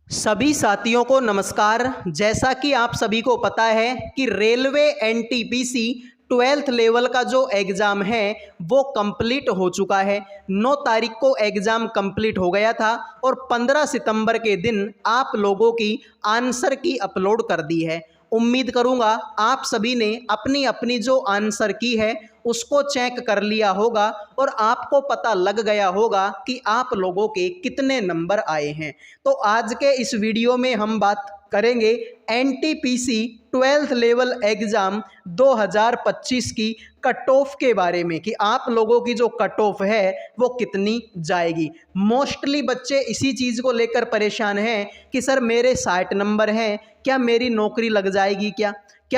सभी साथियों को नमस्कार। जैसा कि आप सभी को पता है कि रेलवे एनटीपीसी 12th लेवल का जो एग्ज़ाम है वो कंप्लीट हो चुका है। 9 तारीख को एग्ज़ाम कंप्लीट हो गया था और 15 सितंबर के दिन आप लोगों की आंसर की अपलोड कर दी है। उम्मीद करूंगा आप सभी ने अपनी अपनी जो आंसर की है उसको चेक कर लिया होगा और आपको पता लग गया होगा कि आप लोगों के कितने नंबर आए हैं। तो आज के इस वीडियो में हम बात करेंगे एनटीपीसी 12th लेवल एग्ज़ाम 2025 की कट ऑफ के बारे में कि आप लोगों की जो कट ऑफ है वो कितनी जाएगी। मोस्टली बच्चे इसी चीज़ को लेकर परेशान हैं कि सर मेरे 60 नंबर हैं, क्या मेरी नौकरी लग जाएगी, क्या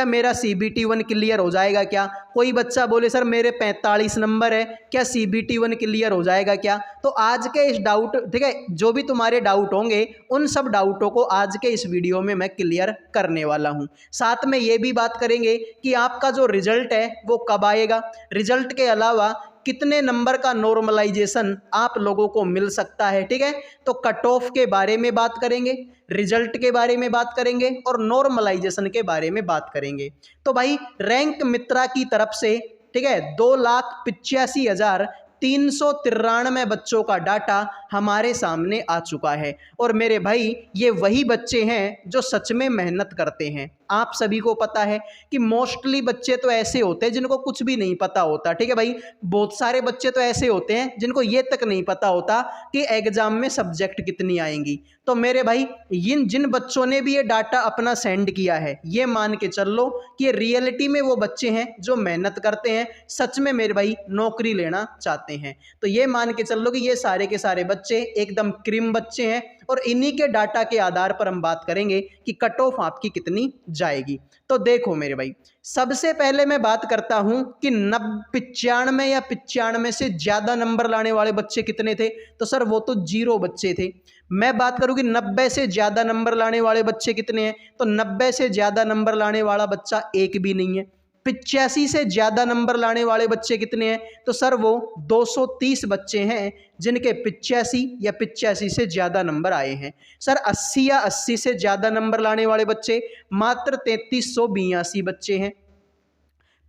मेरा CBT 1 क्लियर हो जाएगा, क्या कोई बच्चा बोले सर मेरे 45 नंबर है, क्या CBT 1 क्लियर हो जाएगा क्या। तो आज के इस डाउट, ठीक है, जो भी तुम्हारे डाउट होंगे उन सब डाउटों को आज के इस वीडियो में मैं क्लियर करने वाला हूं। साथ में ये भी बात करेंगे कि आपका जो रिजल्ट है वो कब आएगा, रिजल्ट के अलावा कितने नंबर का नॉर्मलाइजेशन आप लोगों को मिल सकता है। ठीक है, तो कट ऑफ के बारे में बात करेंगे, रिजल्ट के बारे में बात करेंगे और नॉर्मलाइजेशन के बारे में बात करेंगे। तो भाई रैंक मित्रा की तरफ से, ठीक है, 2,85,393 बच्चों का डाटा हमारे सामने आ चुका है। और मेरे भाई ये वही बच्चे हैं जो सच में मेहनत करते हैं। आप सभी को पता है कि मोस्टली बच्चे तो ऐसे होते हैं जिनको कुछ भी नहीं पता होता। ठीक है भाई, बहुत सारे बच्चे तो ऐसे होते हैं जिनको ये तक नहीं पता होता कि एग्जाम में सब्जेक्ट कितनी आएंगी। तो मेरे भाई जिन बच्चों ने भी ये डाटा अपना सेंड किया है, ये मान के चल लो कि ये रियलिटी में वो बच्चे हैं जो मेहनत करते हैं, सच में मेरे भाई नौकरी लेना चाहते हैं। तो ये मान के चल लो कि ये सारे के सारे बच्चे एकदम क्रीम बच्चे हैं और इन्हीं के डाटा के आधार पर हम बात करेंगे कि कट ऑफ आपकी कितनी जाएगी। तो देखो मेरे भाई, सबसे पहले मैं बात करता हूं कि 95 या 95 से ज्यादा नंबर लाने वाले बच्चे कितने थे। तो सर वो तो 0 बच्चे थे। मैं बात करूं कि 90 से ज्यादा नंबर लाने वाले बच्चे कितने हैं, तो 90 से ज्यादा नंबर लाने वाला बच्चा एक भी नहीं है। 85 से ज्यादा नंबर लाने वाले बच्चे कितने हैं, तो सर वो 230 बच्चे हैं जिनके 85 या 85 से ज्यादा नंबर आए हैं। सर 80 या 80 से ज्यादा नंबर लाने वाले बच्चे मात्र 3382 बच्चे हैं।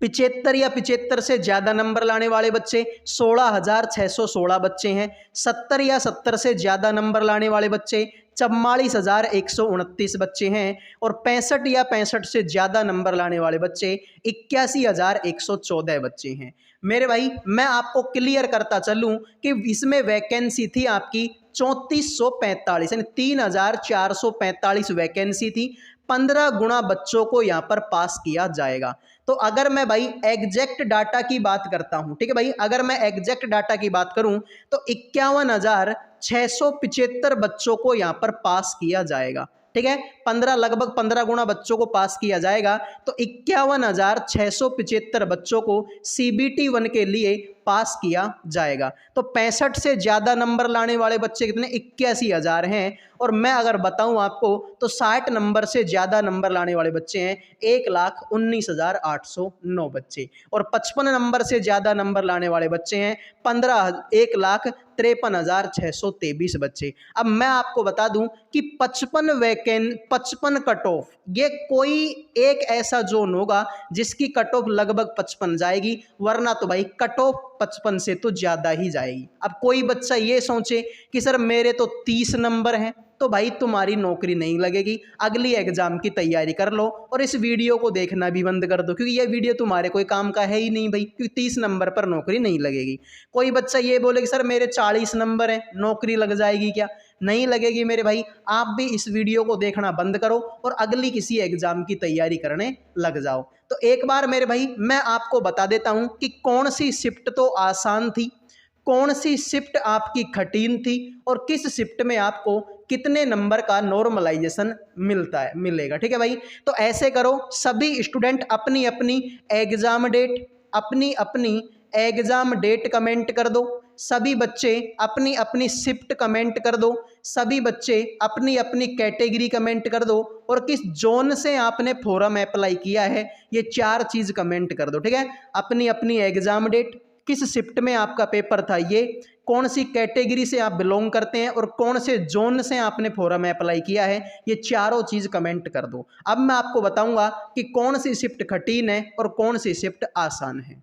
75 या 75 से ज्यादा नंबर लाने वाले बच्चे 16,616 बच्चे हैं। 70 या 70 से ज्यादा नंबर लाने वाले बच्चे 44,129 बच्चे हैं। और 65 या 65 से ज्यादा नंबर लाने वाले बच्चे 81,114 बच्चे हैं। मेरे भाई मैं आपको क्लियर करता चलूं कि इसमें वैकेंसी थी आपकी 3445, यानी 3,445 वैकेंसी थी। 15 गुना बच्चों को यहाँ पर पास किया जाएगा। तो अगर मैं भाई एग्जैक्ट डाटा की बात करता हूं, ठीक है भाई, अगर मैं एग्जैक्ट डाटा की बात करूं तो 51,675 बच्चों को यहां पर पास किया जाएगा। ठीक है, 15 लगभग 15 गुना बच्चों को पास किया जाएगा। तो 51,675 बच्चों को CBT 1 के लिए पास किया जाएगा। तो 65 से ज्यादा नंबर लाने वाले बच्चे कितने, 81,000 हैं। और मैं अगर बताऊं आपको तो 60 नंबर से ज्यादा नंबर लाने वाले बच्चे हैं 1,19,809 बच्चे। और 55 नंबर से ज्यादा नंबर लाने वाले बच्चे हैं 1,53,623 बच्चे। अब मैं आपको बता दूं कि 55 कट ऑफ, ये कोई एक ऐसा जोन होगा जिसकी कट ऑफ लगभग 55 जाएगी, वरना तो भाई कट ऑफ 55 से तो ज्यादा ही जाएगी। अब कोई बच्चा ये सोचे कि सर मेरे तो 30 नंबर हैं, तो भाई तुम्हारी नौकरी नहीं लगेगी, अगली एग्जाम की तैयारी कर लो और इस वीडियो को देखना भी बंद कर दो, क्योंकि ये वीडियो तुम्हारे कोई काम का है ही नहीं भाई, क्योंकि 30 नंबर पर नौकरी नहीं लगेगी। कोई बच्चा ये बोले कि सर मेरे 40 नंबर हैं, नौकरी लग जाएगी क्या, नहीं लगेगी मेरे भाई। आप भी इस वीडियो को देखना बंद करो और अगली किसी एग्जाम की तैयारी करने लग जाओ। तो एक बार मेरे भाई मैं आपको बता देता हूं कि कौन सी शिफ्ट तो आसान थी, कौन सी शिफ्ट आपकी कठिन थी और किस शिफ्ट में आपको कितने नंबर का नॉर्मलाइजेशन मिलेगा। ठीक है भाई, तो ऐसे करो, सभी स्टूडेंट अपनी अपनी एग्जाम डेट कमेंट कर दो, सभी बच्चे अपनी अपनी शिफ्ट कमेंट कर दो, सभी बच्चे अपनी अपनी कैटेगरी कमेंट कर दो और किस जोन से आपने फॉर्म अप्लाई किया है ये 4 चीज कमेंट कर दो। ठीक है, अपनी अपनी एग्जाम डेट, किस शिफ्ट में आपका पेपर था ये, कौन सी कैटेगरी से आप बिलोंग करते हैं और कौन से जोन से आपने फॉर्म अप्लाई किया है, ये चारों चीज़ कमेंट कर दो। अब मैं आपको बताऊंगा कि कौन सी शिफ्ट कठिन है और कौन सी शिफ्ट आसान है।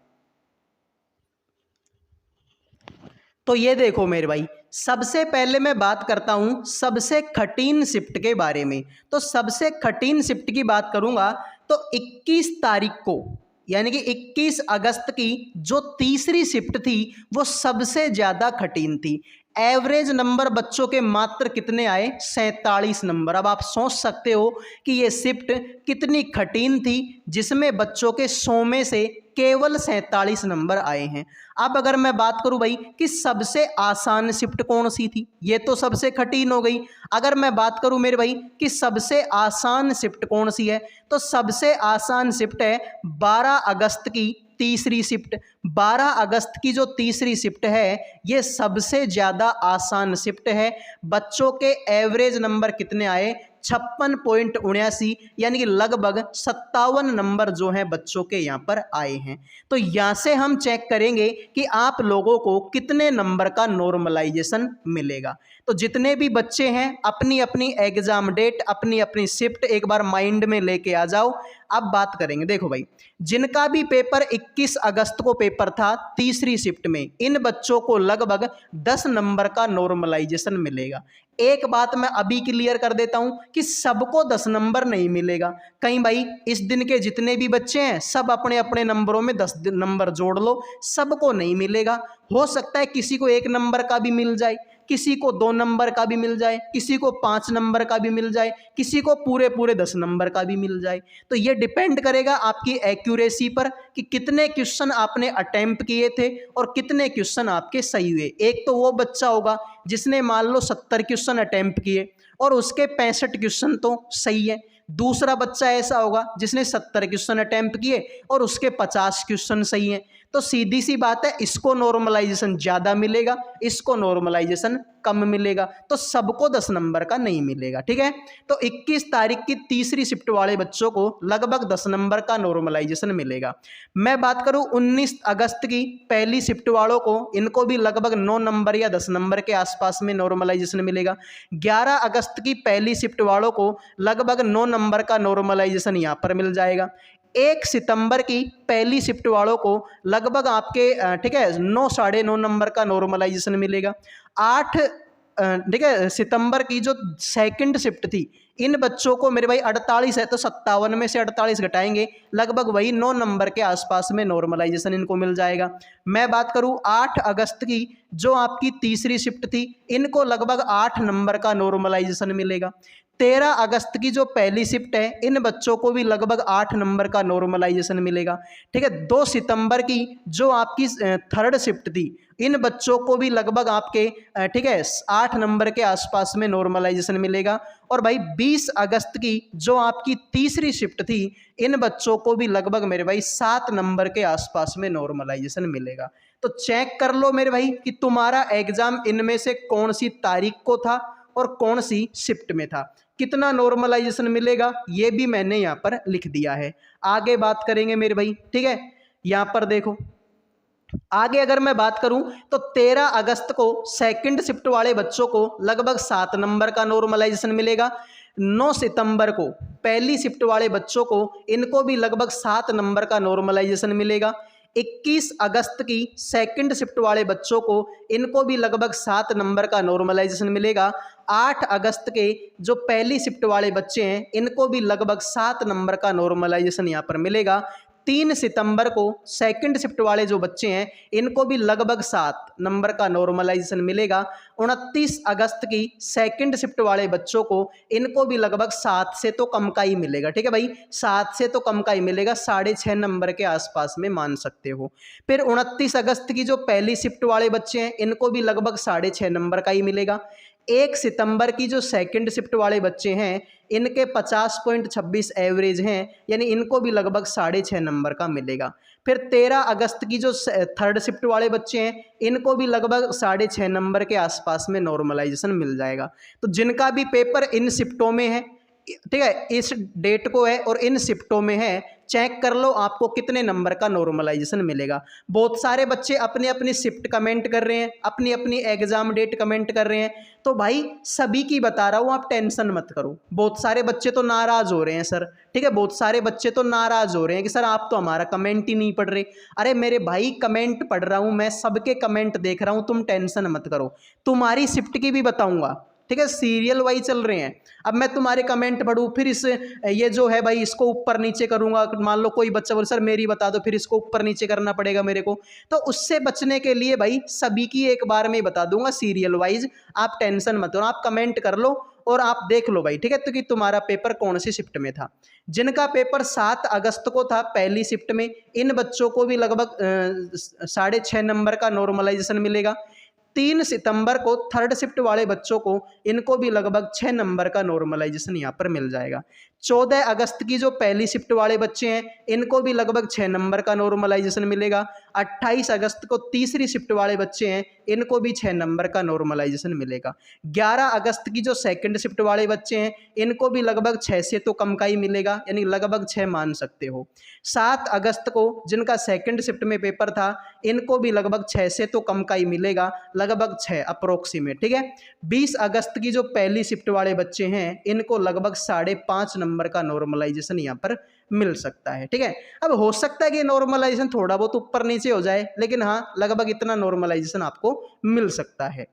तो ये देखो मेरे भाई, सबसे पहले मैं बात करता हूं सबसे कठिन शिफ्ट के बारे में। तो सबसे कठिन शिफ्ट की बात करूंगा तो 21 तारीख को, यानी कि 21 अगस्त की जो तीसरी शिफ्ट थी वो सबसे ज़्यादा कठिन थी। एवरेज नंबर बच्चों के मात्र कितने आए? 47 नंबर। अब आप सोच सकते हो कि ये शिफ्ट कितनी कठिन थी, जिसमें बच्चों के 100 में से केवल 47 नंबर आए हैं। अब अगर मैं बात करूं भाई कि सबसे आसान शिफ्ट कौन सी थी, ये तो सबसे कठिन हो गई। अगर मैं बात करूं मेरे भाई कि सबसे आसान शिफ्ट कौन सी है, तो सबसे आसान शिफ्ट है 12 अगस्त की तीसरी शिफ्ट। 12 अगस्त की जो तीसरी शिफ्ट है ये सबसे ज़्यादा आसान शिफ्ट है। बच्चों के एवरेज नंबर कितने आए? 56.79, यानी कि लगभग 57 नंबर जो हैं बच्चों के यहाँ पर आए हैं। तो यहाँ से हम चेक करेंगे कि आप लोगों को कितने नंबर का नॉर्मलाइजेशन मिलेगा। तो जितने भी बच्चे हैं अपनी अपनी एग्जाम डेट, अपनी अपनी शिफ्ट एक बार माइंड में लेके आ जाओ। अब बात करेंगे, देखो भाई, जिनका भी पेपर 21 अगस्त को पेपर था तीसरी शिफ्ट में, इन बच्चों को लगभग 10 नंबर का नॉर्मलाइजेशन मिलेगा। एक बात मैं अभी क्लियर कर देता हूं कि सबको 10 नंबर नहीं मिलेगा। कहीं भाई इस दिन के जितने भी बच्चे हैं सब अपने अपने नंबरों में 10 नंबर जोड़ लो, सबको नहीं मिलेगा। हो सकता है किसी को 1 नंबर का भी मिल जाए, किसी को 2 नंबर का भी मिल जाए, किसी को 5 नंबर का भी मिल जाए, किसी को पूरे पूरे 10 नंबर का भी मिल जाए। तो ये डिपेंड करेगा आपकी एक्यूरेसी पर कि कितने क्वेश्चन आपने अटेम्प्ट किए थे और कितने क्वेश्चन आपके सही हुए। एक तो वो बच्चा होगा जिसने मान लो 70 क्वेश्चन अटेम्प्ट किए और उसके 65 क्वेश्चन तो सही है। दूसरा बच्चा ऐसा होगा जिसने 70 क्वेश्चन अटेम्प्ट किए और उसके 50 क्वेश्चन सही हैं। तो सीधी सी बात है, इसको नॉर्मलाइजेशन ज़्यादा मिलेगा, इसको नॉर्मलाइजेशन कम मिलेगा। तो सबको 10 नंबर का नहीं मिलेगा, ठीक है। तो 21 तारीख की तीसरी शिफ्ट वाले बच्चों को लगभग 10 नंबर का नॉर्मलाइजेशन मिलेगा। मैं बात करूं 19 अगस्त की पहली शिफ्ट वालों को, इनको भी लगभग 9 नंबर या 10 नंबर के आसपास में नॉर्मलाइजेशन मिलेगा। 11 अगस्त की पहली शिफ्ट वालों को लगभग 9 नंबर का नॉर्मलाइजेशन यहाँ पर मिल जाएगा। 1 सितंबर की पहली शिफ्ट वालों को लगभग आपके ठीक है 9 साढ़े 9 नंबर का नॉर्मलाइजेशन मिलेगा। 8 ठीक है सितंबर की जो सेकंड शिफ्ट थी, इन बच्चों को मेरे भाई 48 है तो 57 में से 48 घटाएंगे, लगभग वही 9 नंबर के आसपास में नॉर्मलाइजेशन इनको मिल जाएगा। मैं बात करूं 8 अगस्त की जो आपकी तीसरी शिफ्ट थी, इनको लगभग 8 नंबर का नॉर्मलाइजेशन मिलेगा। 13 अगस्त की जो पहली शिफ्ट है, इन बच्चों को भी लगभग 8 नंबर का नॉर्मलाइजेशन मिलेगा, ठीक है। 2 सितंबर की जो आपकी थर्ड शिफ्ट थी, इन बच्चों को भी लगभग आपके ठीक है 8 नंबर के आसपास में नॉर्मलाइजेशन मिलेगा। और भाई 20 अगस्त की जो आपकी तीसरी शिफ्ट थी, इन बच्चों को भी लगभग मेरे भाई 7 नंबर के आसपास में नॉर्मलाइजेशन मिलेगा। तो चेक कर लो मेरे भाई कि तुम्हारा एग्जाम इनमें से कौन सी तारीख को था और कौन सी शिफ्ट में था, कितना नॉर्मलाइजेशन मिलेगा ये भी मैंने यहाँ पर लिख दिया है। आगे बात करेंगे मेरे भाई, ठीक है। यहाँ पर देखो आगे अगर मैं बात करूं तो 13 अगस्त को सेकंड शिफ्ट वाले बच्चों को लगभग 7 नंबर का नॉर्मलाइजेशन मिलेगा। 9 सितंबर को पहली शिफ्ट वाले बच्चों को, इनको भी लगभग 7 नंबर का नॉर्मलाइजेशन मिलेगा। 21 अगस्त की सेकंड शिफ्ट वाले बच्चों को, इनको भी लगभग 7 नंबर का नॉर्मलाइजेशन मिलेगा। 8 अगस्त के जो पहली शिफ्ट वाले बच्चे हैं, इनको भी लगभग 7 नंबर का नॉर्मलाइजेशन यहाँ पर मिलेगा। 3 सितंबर को सेकंड शिफ्ट वाले जो बच्चे हैं, इनको भी लगभग 7 नंबर का नॉर्मलाइजेशन मिलेगा। 29 अगस्त की सेकंड शिफ्ट वाले बच्चों को, इनको भी लगभग 7 से तो कम का ही मिलेगा, ठीक है भाई, 7 से तो कम का ही मिलेगा, 6.5 नंबर के आसपास में मान सकते हो। फिर 29 अगस्त की जो पहली शिफ्ट वाले बच्चे हैं, इनको भी लगभग 6.5 नंबर का ही मिलेगा। 1 सितंबर की जो सेकंड शिफ्ट वाले बच्चे हैं, इनके 50.26 एवरेज हैं, यानी इनको भी लगभग 6.5 नंबर का मिलेगा। फिर 13 अगस्त की जो थर्ड शिफ्ट वाले बच्चे हैं, इनको भी लगभग 6.5 नंबर के आसपास में नॉर्मलाइजेशन मिल जाएगा। तो जिनका भी पेपर इन शिफ्टों में है, ठीक है, इस डेट को है और इन शिफ्टों में है, चेक कर लो आपको कितने नंबर का नॉर्मलाइजेशन मिलेगा। बहुत सारे बच्चे अपनी अपनी शिफ्ट कमेंट कर रहे हैं, अपनी अपनी एग्जाम डेट कमेंट कर रहे हैं, तो भाई सभी की बता रहा हूँ, आप टेंशन मत करो। बहुत सारे बच्चे तो नाराज हो रहे हैं सर, ठीक है, बहुत सारे बच्चे तो नाराज हो रहे हैं कि सर आप तो हमारा कमेंट ही नहीं पढ़ रहे। अरे मेरे भाई कमेंट पढ़ रहा हूँ मैं, सबके कमेंट देख रहा हूँ, तुम टेंशन मत करो। तुम्हारी शिफ्ट की भी बताऊंगा, ठीक है, सीरियल वाइज चल रहे हैं। अब मैं तुम्हारे कमेंट पढ़ूँ, फिर इस ये जो है भाई इसको ऊपर नीचे करूंगा, मान लो कोई बच्चा बोले सर मेरी बता दो, फिर इसको ऊपर नीचे करना पड़ेगा मेरे को, तो उससे बचने के लिए भाई सभी की एक बार में ही बता दूंगा सीरियल वाइज, आप टेंशन मत लो, आप कमेंट कर लो और आप देख लो भाई, ठीक है। तो कि तुम्हारा पेपर कौन सी शिफ्ट में था। जिनका पेपर 7 अगस्त को था पहली शिफ्ट में, इन बच्चों को भी लगभग 6.5 नंबर का नॉर्मलाइजेशन मिलेगा। 3 सितंबर को थर्ड शिफ्ट वाले बच्चों को, इनको भी लगभग 6 नंबर का नॉर्मलाइजेशन यहाँ पर मिल जाएगा। 14 अगस्त की जो पहली शिफ्ट वाले बच्चे हैं, इनको भी लगभग 6 नंबर का नॉर्मलाइजेशन मिलेगा। 28 अगस्त को तीसरी शिफ्ट वाले बच्चे हैं, इनको भी 6 नंबर का नॉर्मलाइजेशन मिलेगा। 11 अगस्त की जो सेकंड शिफ्ट वाले बच्चे हैं, इनको भी लगभग 6 से तो कम का ही मिलेगा, यानी लगभग 6 मान सकते हो। 7 अगस्त को जिनका सेकंड शिफ्ट में पेपर था, इनको भी लगभग 6 से तो कम का ही मिलेगा, लगभग 6 अप्रोक्सीमेट, ठीक है। 20 अगस्त की जो पहली शिफ्ट वाले बच्चे हैं, इनको लगभग 5.5 नंबर का नॉर्मलाइजेशन यहाँ पर मिल सकता है, ठीक है। अब हो सकता है कि नॉर्मलाइजेशन थोड़ा बहुत ऊपर नीचे हो जाए, लेकिन हाँ लगभग इतना नॉर्मलाइजेशन आपको मिल सकता है।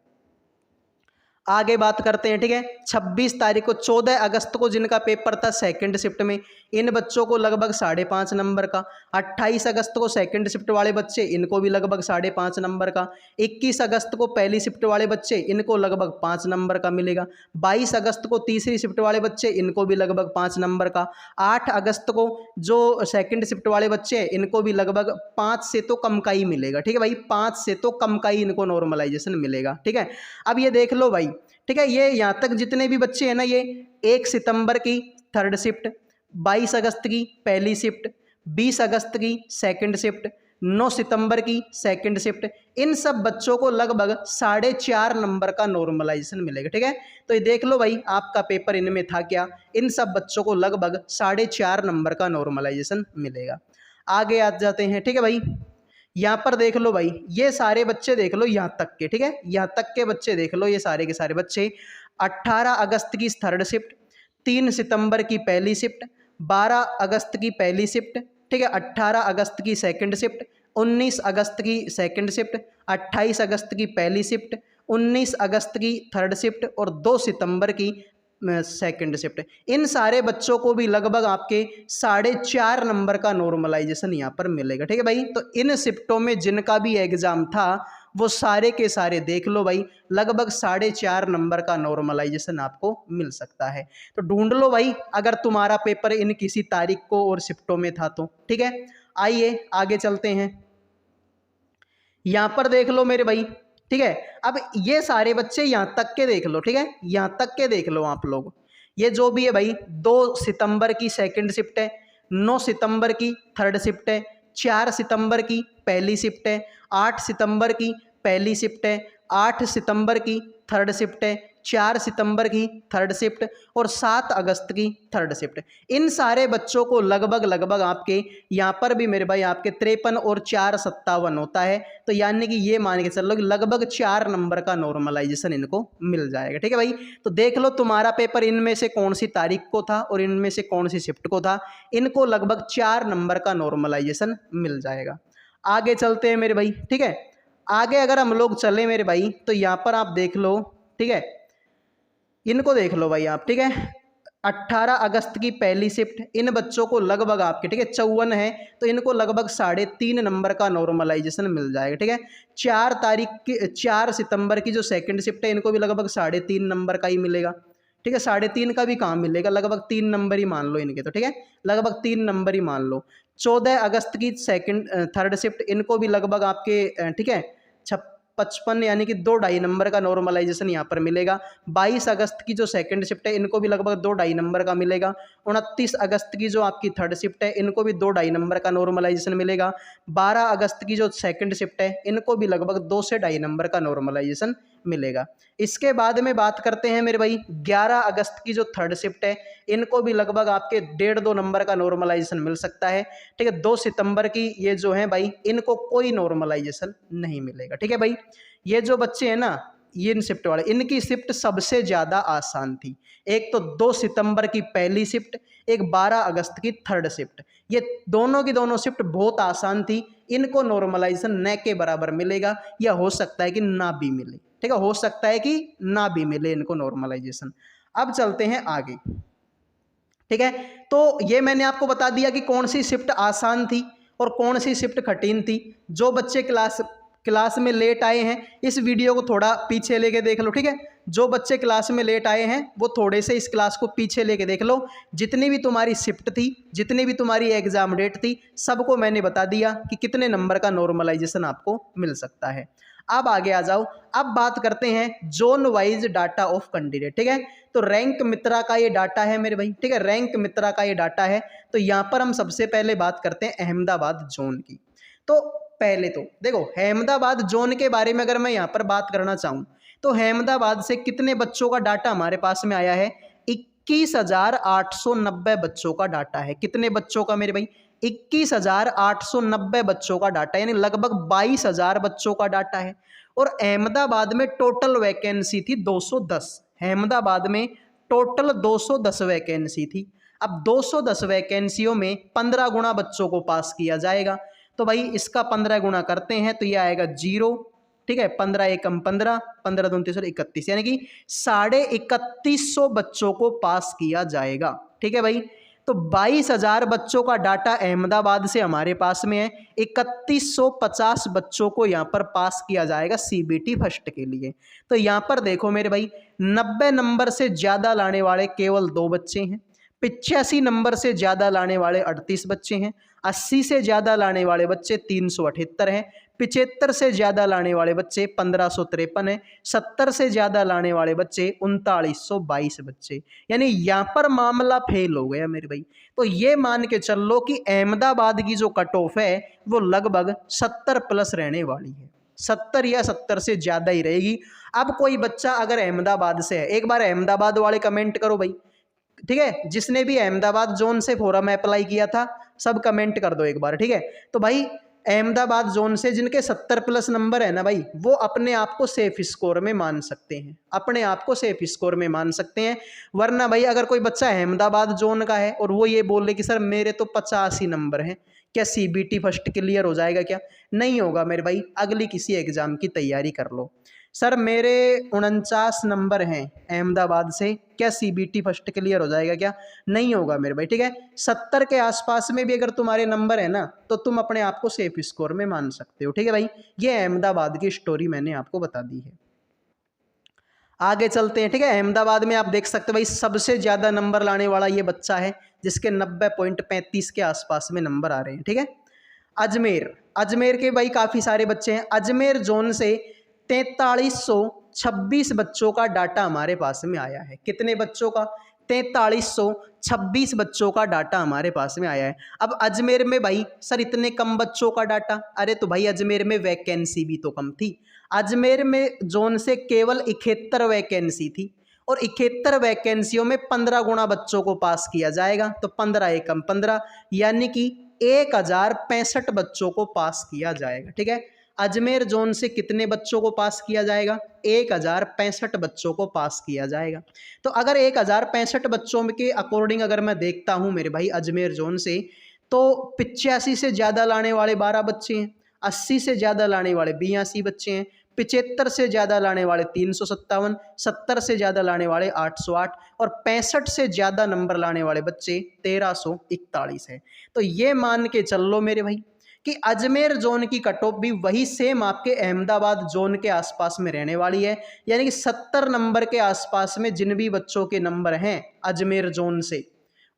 आगे बात करते हैं, ठीक है। 26 तारीख को 14 अगस्त को जिनका पेपर था सेकंड शिफ्ट में, इन बच्चों को लगभग 5.5 नंबर का। 28 अगस्त को सेकंड शिफ्ट वाले बच्चे, इनको भी लगभग 5.5 नंबर का। 21 अगस्त को पहली शिफ्ट वाले बच्चे, इनको लगभग 5 नंबर का मिलेगा। 22 अगस्त को तीसरी शिफ्ट वाले बच्चे, इनको भी लगभग 5 नंबर का। 8 अगस्त को जो सेकंड शिफ्ट वाले बच्चे, इनको भी लगभग 5 से तो कम का ही मिलेगा, ठीक है भाई, 5 से तो कम का ही इनको नॉर्मलाइजेशन मिलेगा, ठीक है। अब ये देख लो भाई, ठीक है, ये यहाँ तक जितने भी बच्चे हैं ना, ये 1 सितंबर की थर्ड शिफ्ट, 22 अगस्त की पहली शिफ्ट, 20 अगस्त की सेकंड शिफ्ट, 9 सितंबर की सेकंड शिफ्ट, इन सब बच्चों को लगभग 4.5 नंबर का नॉर्मलाइजेशन मिलेगा, ठीक है। तो ये देख लो भाई आपका पेपर इनमें था क्या, इन सब बच्चों को लगभग 4.5 नंबर का नॉर्मलाइजेशन मिलेगा। आगे आ जाते हैं, ठीक है भाई। यहाँ पर देख लो भाई, ये सारे बच्चे देख लो यहाँ तक के, ठीक है, यहाँ तक के बच्चे देख लो, ये सारे के सारे बच्चे 18 अगस्त की थर्ड शिफ्ट, 3 सितंबर की पहली शिफ्ट, 12 अगस्त की पहली शिफ्ट, ठीक है, 18 अगस्त की सेकंड शिफ्ट, 19 अगस्त की सेकंड शिफ्ट, 28 अगस्त की पहली शिफ्ट, 19 अगस्त की थर्ड शिफ्ट और 2 सितंबर की सेकंड शिफ्ट, इन सारे बच्चों को भी लगभग आपके 4.5 नंबर का नॉर्मलाइजेशन यहाँ पर मिलेगा, ठीक है भाई। तो इन शिफ्टों में जिनका भी एग्जाम था, वो सारे के सारे देख लो भाई, लगभग 4.5 नंबर का नॉर्मलाइजेशन आपको मिल सकता है। तो ढूंढ लो भाई अगर तुम्हारा पेपर इन किसी तारीख को और शिफ्टों में था तो, ठीक है। आइए आगे चलते हैं, यहाँ पर देख लो मेरे भाई, ठीक है। अब ये सारे बच्चे यहाँ तक के देख लो, ठीक है, यहाँ तक के देख लो आप लोग, ये जो भी है भाई, 2 सितंबर की सेकंड शिफ्ट है, 9 सितंबर की थर्ड शिफ्ट है, 4 सितंबर की पहली शिफ्ट है, 8 सितंबर की पहली शिफ्ट है, 8 सितंबर की थर्ड शिफ्ट है, 4 सितंबर की थर्ड शिफ्ट और 7 अगस्त की थर्ड शिफ्ट। इन सारे बच्चों को लगभग लगभग आपके यहाँ पर भी मेरे भाई आपके 53 और 4 57 होता है, तो यानी कि ये मान के चलो लगभग 4 नंबर का नॉर्मलाइजेशन इनको मिल जाएगा, ठीक है भाई। तो देख लो तुम्हारा पेपर इनमें से कौन सी तारीख को था और इनमें से कौन सी शिफ्ट को था, इनको लगभग 4 नंबर का नॉर्मलाइजेशन मिल जाएगा। आगे चलते हैं मेरे भाई, ठीक है। आगे अगर हम लोग चले मेरे भाई, तो यहाँ पर आप देख लो, ठीक है, इनको देख लो भाई आप, ठीक है। 18 अगस्त की पहली शिफ्ट, इन बच्चों को लगभग आपके, ठीक है, 54 है, तो इनको लगभग 3.5 नंबर का नॉर्मलाइजेशन मिल जाएगा, ठीक है। 4 सितंबर की जो सेकंड शिफ्ट है, इनको भी लगभग 3.5 नंबर का ही मिलेगा, ठीक है। 3.5 का भी कहाँ मिलेगा, लगभग 3 नंबर ही मान लो इनके, तो ठीक है, लगभग 3 नंबर ही मान लो। 14 अगस्त की थर्ड शिफ्ट, इनको भी लगभग आपके, ठीक है, 55 यानी कि 2.5 नंबर का नॉर्मलाइजेशन यहाँ पर मिलेगा। 22 अगस्त की जो सेकंड शिफ्ट है, इनको भी लगभग 2.5 नंबर का मिलेगा। 29 अगस्त की जो आपकी थर्ड शिफ्ट है, इनको भी 2.5 नंबर का नॉर्मलाइजेशन मिलेगा। 12 अगस्त की जो सेकंड शिफ्ट है, इनको भी लगभग 2 से 2.5 नंबर का नॉर्मलाइजेशन मिलेगा। इसके बाद में बात करते हैं मेरे भाई 11 अगस्त की जो थर्ड शिफ्ट है, इनको भी लगभग आपके 1.5-2 नंबर का नॉर्मलाइजेशन मिल सकता है। ठीक है, 2 सितंबर की ये जो है भाई, इनको कोई नॉर्मलाइजेशन नहीं मिलेगा। ठीक है भाई, ये जो बच्चे हैं ना, ये इन शिफ्ट वाले, इनकी शिफ्ट सबसे ज़्यादा आसान थी। एक तो 2 सितंबर की पहली शिफ्ट, एक 12 अगस्त की थर्ड शिफ्ट, ये दोनों की दोनों शिफ्ट बहुत आसान थी। इनको नॉर्मलाइजेशन न के बराबर मिलेगा, या हो सकता है कि ना भी मिले। ठीक है, हो सकता है कि ना भी मिले इनको नॉर्मलाइजेशन। अब चलते हैं आगे। ठीक है, तो ये मैंने आपको बता दिया कि कौन सी शिफ्ट आसान थी और कौन सी शिफ्ट कठिन थी। जो बच्चे क्लास में लेट आए हैं, इस वीडियो को थोड़ा पीछे लेके देख लो। ठीक है, जो बच्चे क्लास में लेट आए हैं वो थोड़े से इस क्लास को पीछे लेके देख लो। जितनी भी तुम्हारी शिफ्ट थी, जितनी भी तुम्हारी एग्जाम डेट थी, सबको मैंने बता दिया कि कितने नंबर का नॉर्मलाइजेशन आपको मिल सकता है। अब आगे आ जाओ, अब बात करते हैं zone wise data of candidate. ठीक है, तो रैंक मित्रा का ये डाटा है मेरे भाई। ठीक है, रैंक मित्रा का ये डाटा है। तो यहाँ पर हम सबसे पहले बात करते हैं अहमदाबाद जोन की। तो पहले तो देखो, अहमदाबाद जोन के बारे में अगर मैं यहाँ पर बात करना चाहूँ, तो अहमदाबाद से कितने बच्चों का डाटा हमारे पास में आया है? 21,890 बच्चों का डाटा है। कितने बच्चों का मेरे भाई? 21,890 बच्चों का डाटा, यानी लगभग 22,000 बच्चों का डाटा है। और अहमदाबाद में टोटल वैकेंसी थी 210। अहमदाबाद में टोटल 210 वैकेंसी थी। अब 210 वैकेंसियों में 15 गुना बच्चों को पास किया जाएगा। तो भाई इसका 15 गुना करते हैं तो ये आएगा 0। ठीक है, 15 एकम 15, 15 दूनी 31, यानी कि 31,500 बच्चों को पास किया जाएगा। ठीक है भाई, तो 22,000 बच्चों का डाटा अहमदाबाद से हमारे पास में है। 3150 बच्चों को यहाँ पर पास किया जाएगा सीबीटी फर्स्ट के लिए। तो यहाँ पर देखो मेरे भाई, 90 नंबर से ज़्यादा लाने वाले केवल 2 बच्चे हैं। 85 नंबर से ज़्यादा लाने वाले 38 बच्चे हैं। 80 से ज़्यादा लाने वाले बच्चे 378 हैं। 75 से ज़्यादा लाने वाले बच्चे 1553 हैं। 70 से ज़्यादा लाने वाले बच्चे 3922 बच्चे, यानी यहाँ पर मामला फेल हो गया मेरे भाई। तो ये मान के चल लो कि अहमदाबाद की जो कट ऑफ है वो लगभग 70 प्लस रहने वाली है। 70 या 70 से ज़्यादा ही रहेगी। अब कोई बच्चा अगर अहमदाबाद से है, एक बार अहमदाबाद वाले कमेंट करो भाई। ठीक है, जिसने भी अहमदाबाद जोन से फॉर्म अप्लाई किया था सब कमेंट कर दो एक बार। ठीक है, तो भाई अहमदाबाद जोन से जिनके 70 प्लस नंबर है ना भाई, वो अपने आप को सेफ स्कोर में मान सकते हैं, अपने आप को सेफ स्कोर में मान सकते हैं। वरना भाई अगर कोई बच्चा अहमदाबाद जोन का है और वो ये बोल रहे कि सर मेरे तो 85 नंबर हैं, क्या सीबीटी फर्स्ट क्लियर हो जाएगा? क्या नहीं होगा मेरे भाई, अगली किसी एग्जाम की तैयारी कर लो। सर मेरे 49 नंबर हैं अहमदाबाद से, क्या सीबीटी फर्स्ट क्लियर हो जाएगा? क्या नहीं होगा मेरे भाई। ठीक है, 70 के आसपास में भी अगर तुम्हारे नंबर है ना, तो तुम अपने आप को सेफ स्कोर में मान सकते हो। ठीक है भाई, ये अहमदाबाद की स्टोरी मैंने आपको बता दी है। आगे चलते हैं। ठीक है, अहमदाबाद में आप देख सकते हो भाई, सबसे ज़्यादा नंबर लाने वाला ये बच्चा है जिसके 90.35 के आसपास में नंबर आ रहे हैं। ठीक है, अजमेर के भाई काफ़ी सारे बच्चे हैं। अजमेर जोन से 4326 बच्चों का डाटा हमारे पास में आया है। कितने बच्चों का? 4326 बच्चों का डाटा हमारे पास में आया है। अब अजमेर में भाई सर इतने कम बच्चों का डाटा, अरे तो भाई अजमेर में वैकेंसी भी तो कम थी। अजमेर में जोन से केवल 71 वैकेंसी थी और 71 वैकेंसियों में 15 गुना बच्चों को पास किया जाएगा। तो 15 एकम 15, यानी कि 1065 बच्चों को पास किया जाएगा। ठीक है, अजमेर जोन से कितने बच्चों को पास किया जाएगा? 1065 बच्चों को पास किया जाएगा। तो अगर 1065 बच्चों के अकॉर्डिंग अगर मैं देखता हूं मेरे भाई अजमेर जोन से, तो 85 से ज़्यादा लाने वाले 12 बच्चे हैं, 80 से ज़्यादा लाने वाले 82 बच्चे हैं, 75 से ज़्यादा लाने वाले 357, 70 से ज़्यादा लाने वाले 808 और 65 से ज़्यादा नंबर लाने वाले बच्चे 1341 है। तो ये मान के चल लो मेरे भाई कि अजमेर जोन की कट ऑफ भी वही सेम आपके अहमदाबाद जोन के आसपास में रहने वाली है, यानी कि 70 नंबर के आसपास में जिन भी बच्चों के नंबर हैं अजमेर जोन से,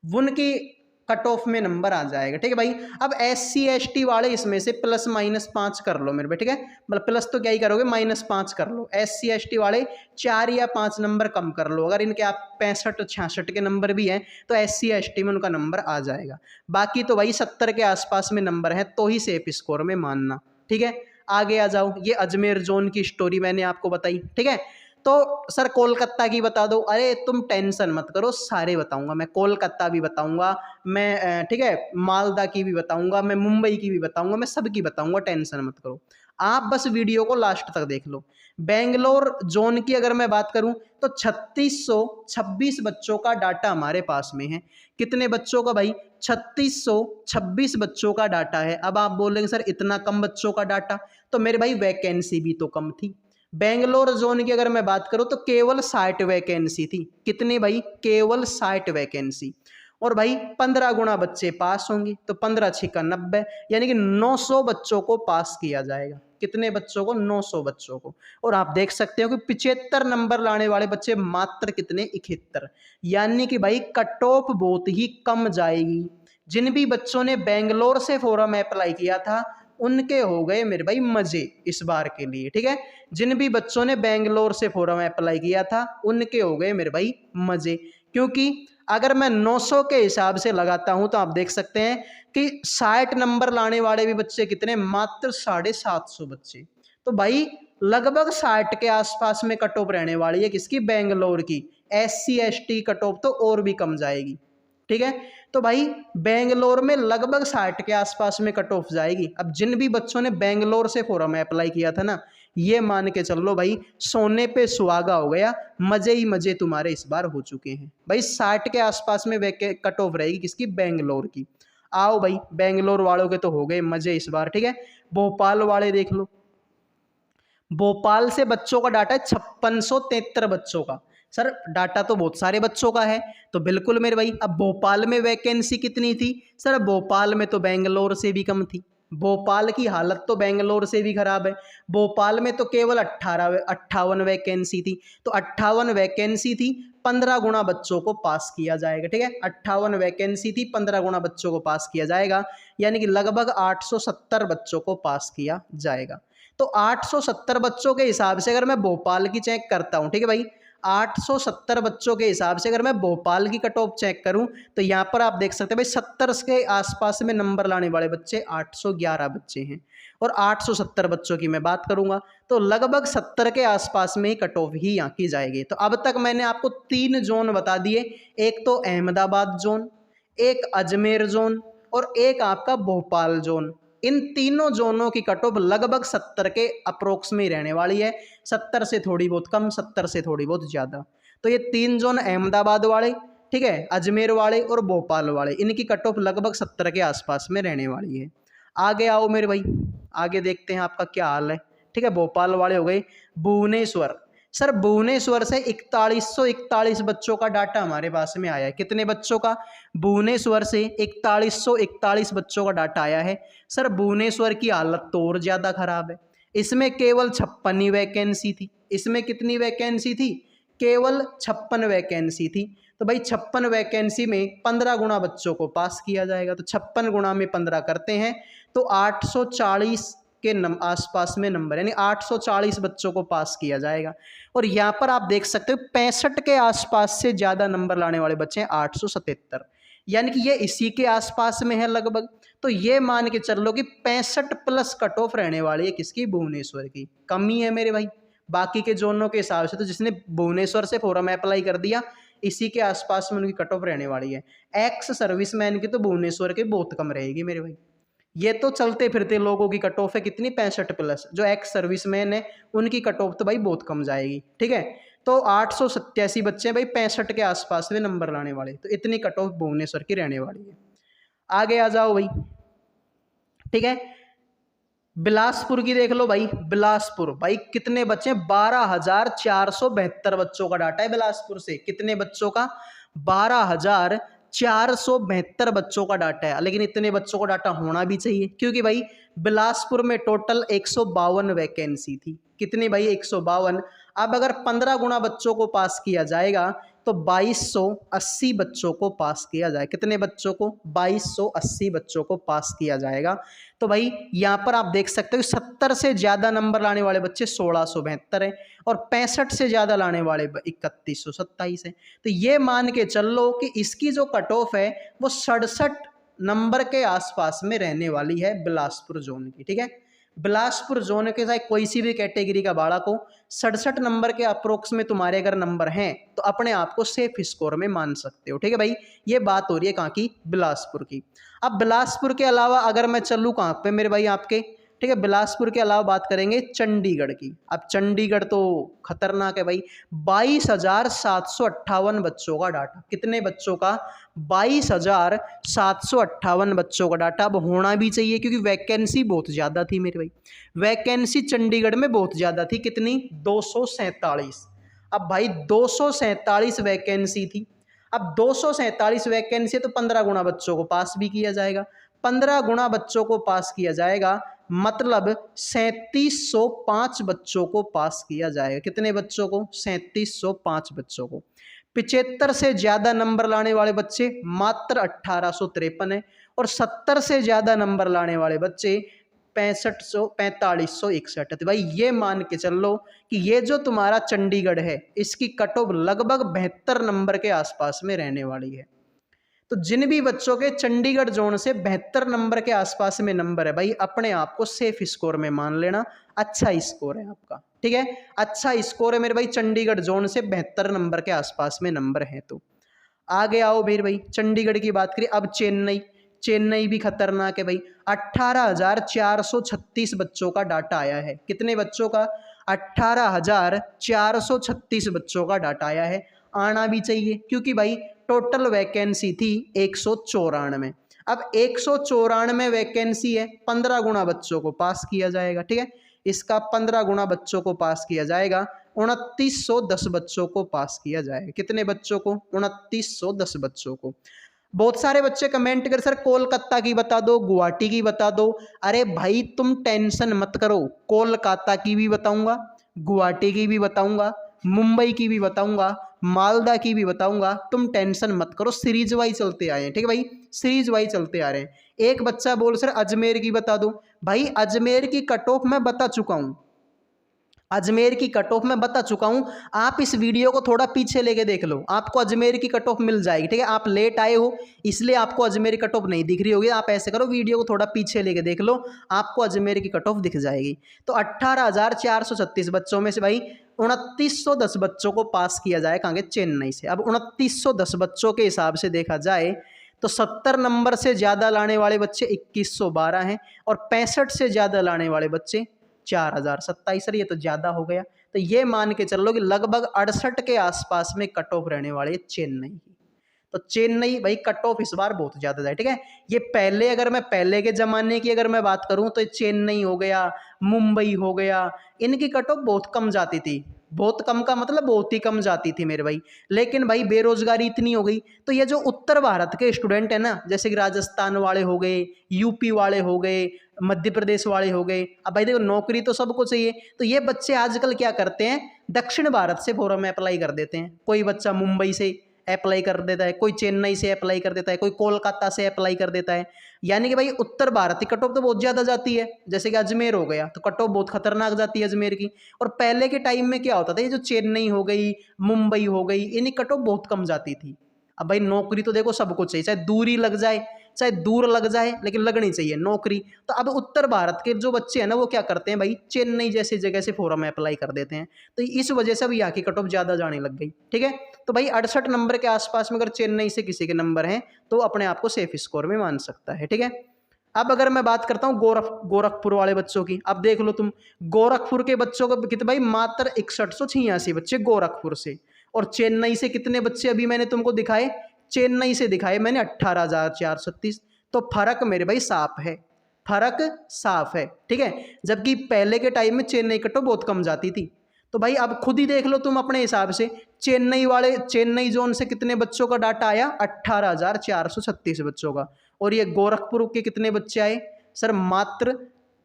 उनकी कट ऑफ में नंबर आ जाएगा। ठीक है भाई, अब SC ST वाले इसमें से प्लस माइनस 5 कर लो मेरे भाई। ठीक है, मतलब प्लस तो क्या ही करोगे, -5 कर लो। SC ST वाले 4 या 5 नंबर कम कर लो। अगर इनके आप 65-66 के नंबर भी हैं तो SC ST में उनका नंबर आ जाएगा। बाकी तो भाई 70 के आसपास में नंबर है तो ही सेफ स्कोर में मानना। ठीक है, आगे आ जाओ, ये अजमेर जोन की स्टोरी मैंने आपको बताई, ठीक है। तो सर कोलकाता की बता दो, अरे तुम टेंशन मत करो, सारे बताऊंगा मैं, कोलकाता भी बताऊंगा मैं, ठीक है, मालदा की भी बताऊंगा मैं, मुंबई की भी बताऊंगा मैं, सबकी बताऊंगा, टेंशन मत करो, आप बस वीडियो को लास्ट तक देख लो। बेंगलोर जोन की अगर मैं बात करूं तो 3626 बच्चों का डाटा हमारे पास में है। कितने बच्चों का भाई? 3626 बच्चों का डाटा है। अब आप बोलेंगे सर इतना कम बच्चों का डाटा, तो मेरे भाई वैकेंसी भी तो कम थी। बेंगलोर जोन की अगर मैं बात करूं तो केवल 60 वैकेंसी थी। कितनी भाई? केवल 60 वैकेंसी। और भाई 15 गुना बच्चे पास होंगे, तो 15 छिका 90, यानी कि 900 बच्चों को पास किया जाएगा। कितने बच्चों को? 900 बच्चों को। और आप देख सकते हो कि 75 नंबर लाने वाले बच्चे मात्र कितने? 71। यानी कि भाई कट ऑफ बहुत ही कम जाएगी। जिन भी बच्चों ने बेंगलोर से फॉर्म अप्लाई किया था उनके हो गए मेरे भाई मजे इस बार के लिए, ठीक है। जिन भी बच्चों ने बेंगलोर से फॉर्म अप्लाई किया था उनके हो गए मेरे भाई मजे, क्योंकि अगर मैं 900 के हिसाब से लगाता हूं तो आप देख सकते हैं कि 60 नंबर लाने वाले भी बच्चे कितने? मात्र 750 बच्चे। तो भाई लगभग 60 के आसपास में कट ऑफ रहने वाली है किसकी? बेंगलोर की। SC ST कट ऑफ तो और भी कम जाएगी, ठीक है। तो भाई बेंगलोर में लगभग 60 के आसपास में कट ऑफ जाएगी। अब जिन भी बच्चों ने बेंगलोर से फॉर्म अप्लाई किया था ना, ये मान के चल लो भाई सोने पे सुहागा हो गया, मजे ही मजे तुम्हारे इस बार हो चुके हैं भाई। 60 के आसपास में कट ऑफ रहेगी किसकी? बेंगलोर की। आओ भाई बेंगलोर वालों के तो हो गए मजे इस बार, ठीक है। भोपाल वाले देख लो, भोपाल से बच्चों का डाटा है 5673 बच्चों का। सर डाटा तो बहुत सारे बच्चों का है, तो बिल्कुल मेरे भाई। अब भोपाल में वैकेंसी कितनी थी? सर भोपाल में तो बेंगलोर से भी कम थी। भोपाल की हालत तो बेंगलोर से भी खराब है। भोपाल में तो केवल 58 वैकेंसी थी, तो 58 वैकेंसी थी, 15 गुना बच्चों को पास किया जाएगा, ठीक है। 58 वैकेंसी थी, 15 गुना बच्चों को पास किया जाएगा, यानी कि लगभग 870 बच्चों को पास किया जाएगा। तो 870 बच्चों के हिसाब से अगर मैं भोपाल की चेक करता हूं, ठीक है भाई, 870 बच्चों के हिसाब से अगर मैं भोपाल की कट ऑफ चेक करूं तो यहां पर आप देख सकते हैं भाई 70 के आसपास में नंबर लाने वाले बच्चे 811 बच्चे हैं। और 870 बच्चों की मैं बात करूंगा तो लगभग 70 के आसपास में ही कट ऑफ ही यहाँ की जाएगी। तो अब तक मैंने आपको 3 जोन बता दिए, एक तो अहमदाबाद जोन, एक अजमेर जोन और एक आपका भोपाल जोन। इन तीनों जोनों की कट ऑफ लगभग 70 के अप्रोक्स में ही रहने वाली है, 70 से थोड़ी बहुत कम, 70 से थोड़ी बहुत ज़्यादा। तो ये 3 जोन अहमदाबाद वाले, ठीक है, अजमेर वाले और भोपाल वाले, इनकी कट ऑफ लगभग 70 के आसपास में रहने वाली है। आगे आओ मेरे भाई, आगे देखते हैं आपका क्या हाल है, ठीक है। भोपाल वाले हो गए भुवनेश्वर। सर भुवनेश्वर से 4141 बच्चों का डाटा हमारे पास में आया है। कितने बच्चों का? भुवनेश्वर से 4141 बच्चों का डाटा आया है। सर भुवनेश्वर की हालत तो और ज़्यादा खराब है, इसमें केवल 56 ही वैकेंसी थी। इसमें कितनी वैकेंसी थी? केवल 56 वैकेंसी थी। तो भाई 56 वैकेंसी में 15 गुना बच्चों को पास किया जाएगा, तो 56 गुना में 15 करते हैं तो 840 के आसपास में नंबर, यानी 840 बच्चों को पास किया जाएगा। और यहाँ पर आप देख सकते हो 65 के आसपास से ज़्यादा नंबर लाने वाले बच्चे हैं 877, यानी कि ये इसी के आसपास में है लगभग। तो ये मान के चल लो कि 65 प्लस कट ऑफ रहने वाली है किसकी? भुवनेश्वर की। कमी है मेरे भाई बाकी के जोनों के हिसाब से, तो जिसने भुवनेश्वर से फॉर्म अप्लाई कर दिया इसी के आसपास में उनकी कट ऑफ रहने वाली है। एक्स सर्विसमैन की तो भुवनेश्वर की बहुत कम रहेगी मेरे भाई। ये तो चलते फिरते लोगों की कट ऑफ है कितनी? 65 प्लस। जो एक्स सर्विसमैन है उनकी कट ऑफ तो भाई बहुत कम जाएगी, ठीक है। तो 887 बच्चे भाई 65 के आसपास में नंबर लाने वाले, तो इतनी कट ऑफ भुवनेश्वर की रहने वाली है। आगे आ जाओ भाई, ठीक है। बिलासपुर की देख लो भाई, बिलासपुर भाई कितने बच्चे? 12,472 बच्चों का डाटा है बिलासपुर से। कितने बच्चों का? 12,472 बच्चों का डाटा है। लेकिन इतने बच्चों का डाटा होना भी चाहिए, क्योंकि भाई बिलासपुर में टोटल 152 वैकेंसी थी। कितनी भाई? 152। अब अगर 15 गुना बच्चों को पास किया जाएगा तो 2280 बच्चों को पास किया जाए। कितने बच्चों को? 2280 बच्चों को पास किया जाएगा। तो भाई यहाँ पर आप देख सकते हो 70 से ज़्यादा नंबर लाने वाले बच्चे 1672 हैं और 65 से ज़्यादा लाने वाले 3127 हैं। तो ये मान के चल लो कि इसकी जो कट ऑफ है वो 67 नंबर के आसपास में रहने वाली है बिलासपुर जोन की, ठीक है। बिलासपुर जोन के चाहे कोई सी भी कैटेगरी का बालक हो, 67 नंबर के अप्रोक्स में तुम्हारे अगर नंबर हैं तो अपने आप को सेफ स्कोर में मान सकते हो। ठीक है भाई, ये बात हो रही है कहाँ की, बिलासपुर की। अब बिलासपुर के अलावा अगर मैं चलूँ कहाँ पे मेरे भाई आपके, ठीक है, बिलासपुर के अलावा बात करेंगे चंडीगढ़ की। अब चंडीगढ़ तो खतरनाक है भाई, 22,758 बच्चों का डाटा। कितने बच्चों का, 22,758 बच्चों का डाटा। अब होना भी चाहिए क्योंकि वैकेंसी बहुत ज़्यादा थी मेरे भाई, वैकेंसी चंडीगढ़ में बहुत ज़्यादा थी। कितनी, 247। अब भाई 247 वैकेंसी थी। अब 247 वैकेंसी तो 15 गुना बच्चों को पास भी किया जाएगा, 15 गुना बच्चों को पास किया जाएगा, मतलब 3705 बच्चों को पास किया जाएगा। कितने बच्चों को, 3705 बच्चों को। 75 से ज़्यादा नंबर लाने वाले बच्चे मात्र 1853 है, और 70 से ज़्यादा नंबर लाने वाले बच्चे 4561 है। भाई ये मान के चल लो कि ये जो तुम्हारा चंडीगढ़ है इसकी कट ऑफ लगभग 72 नंबर के आसपास में रहने वाली है। तो जिन भी बच्चों के चंडीगढ़ जोन से 72 नंबर के आसपास में नंबर है भाई, अपने आप को सेफ स्कोर में मान लेना, अच्छा स्कोर है आपका। ठीक है, अच्छा स्कोर है मेरे भाई, चंडीगढ़ जोन से 72 नंबर के आसपास में नंबर है। तो आगे आओ फिर भाई, चंडीगढ़ की बात करें। अब चेन्नई, चेन्नई भी खतरनाक है भाई, 18,436 बच्चों का डाटा आया है। कितने बच्चों का, 18,436 बच्चों का डाटा आया है। आना भी चाहिए क्योंकि भाई टोटल वैकेंसी थी 194। अब 194 वैकेंसी है, 15 गुना बच्चों को पास किया जाएगा। ठीक है, इसका 15 गुना बच्चों को पास किया जाएगा, 2910 बच्चों को पास किया जाएगा। कितने बच्चों को, 2910 बच्चों को। बहुत सारे बच्चे कमेंट कर, सर कोलकाता की बता दो, गुवाहाटी की बता दो। अरे भाई तुम टेंशन मत करो, कोलकाता की भी बताऊंगा, गुवाहाटी की भी बताऊंगा, मुंबई की भी बताऊंगा, मालदा की भी बताऊंगा। तुम टेंशन मत करो, सीरीज वाइज चलते आए हैं। ठीक है भाई, सीरीज वाइज चलते आ रहे हैं। एक बच्चा बोल सर अजमेर की बता दो। भाई अजमेर की कट ऑफ मैं बता चुका हूं, अजमेर की कट ऑफ मैं बता चुका हूं। आप इस वीडियो को थोड़ा पीछे लेके देख लो, आपको अजमेर की कट ऑफ मिल जाएगी। ठीक है, आप लेट आए हो इसलिए आपको अजमेर की कट ऑफ नहीं दिख रही होगी। आप ऐसे करो, वीडियो को थोड़ा पीछे लेके देख लो, आपको अजमेर की कट ऑफ दिख जाएगी। तो 18,436 बच्चों में से भाई 2910 बच्चों को पास किया जाए कहाँ के, चेन्नई से। अब 2910 बच्चों के हिसाब से देखा जाए तो 70 नंबर से ज़्यादा लाने वाले बच्चे 2112 हैं, और 65 से ज़्यादा लाने वाले बच्चे 4027। सर ये तो ज़्यादा हो गया। तो ये मान के चल लो कि लगभग 68 के आसपास में कट ऑफ रहने वाले चेन्नई की। तो चेन्नई भाई कट ऑफ इस बार बहुत ज़्यादा है। ठीक है, ये पहले अगर मैं पहले के ज़माने की अगर मैं बात करूं तो चेन्नई हो गया, मुंबई हो गया, इनकी कट ऑफ बहुत कम जाती थी। बहुत कम का मतलब बहुत ही कम जाती थी मेरे भाई। लेकिन भाई बेरोजगारी इतनी हो गई, तो ये जो उत्तर भारत के स्टूडेंट है ना, जैसे कि राजस्थान वाले हो गए, यूपी वाले हो गए, मध्य प्रदेश वाले हो गए। अब भाई देखो नौकरी तो सबको चाहिए, तो ये बच्चे आजकल क्या करते हैं, दक्षिण भारत से फॉर्म अप्लाई कर देते हैं। कोई बच्चा मुंबई से अप्लाई कर देता है, कोई चेन्नई से अप्लाई कर देता है, कोई कोलकाता से अप्लाई कर देता है। यानी कि भाई उत्तर भारत की कट ऑफ तो बहुत ज़्यादा जाती है। जैसे कि अजमेर हो गया तो कट ऑफ बहुत खतरनाक जाती है अजमेर की। और पहले के टाइम में क्या होता था, ये जो चेन्नई हो गई, मुंबई हो गई, इनकी कट ऑफ बहुत कम जाती थी। अब भाई नौकरी तो देखो सबको चाहिए, चाहे दूरी लग जाए, चाहे दूर लग जाए, लेकिन लगनी चाहिए नौकरी। तो अब उत्तर भारत के जो बच्चे हैं ना, वो क्या करते हैं भाई, चेन्नई जैसी जगह से फॉर्म अप्लाई कर देते हैं। तो इस वजह से अब यहाँ की कट ऑफ ज़्यादा जाने लग गई। ठीक है, तो भाई 68 नंबर के आसपास में अगर चेन्नई से किसी के नंबर हैं तो अपने आप को सेफ स्कोर में मान सकता है। ठीक है, अब अगर मैं बात करता हूँ गोरखपुर वाले बच्चों की, अब देख लो तुम, गोरखपुर के बच्चों को कितने भाई, मात्र 6186 बच्चे गोरखपुर से। और चेन्नई से कितने बच्चे अभी मैंने तुमको दिखाए, चेन्नई से दिखाए मैंने 18,436। तो फर्क मेरे भाई साफ है, फर्क साफ है। ठीक है, जबकि पहले के टाइम में चेन्नई कट ऑफ बहुत कम जाती थी। तो भाई अब खुद ही देख लो तुम अपने हिसाब से, चेन्नई जोन से कितने बच्चों का डाटा आया, 18,436 बच्चों का। और ये गोरखपुर के कितने बच्चे आए सर, मात्र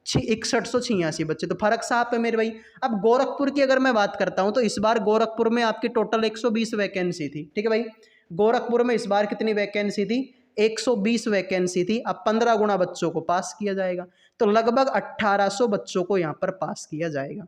6186 बच्चे। तो फर्क साफ है मेरे भाई। अब गोरखपुर की अगर मैं बात करता हूं तो इस बार गोरखपुर में आपकी टोटल 120 वैकेंसी थी। ठीक है भाई, गोरखपुर में इस बार कितनी वैकेंसी थी, 120 वैकेंसी थी। अब 15 गुना बच्चों को पास किया जाएगा, तो लगभग 1800 बच्चों को यहाँ पर पास किया जाएगा।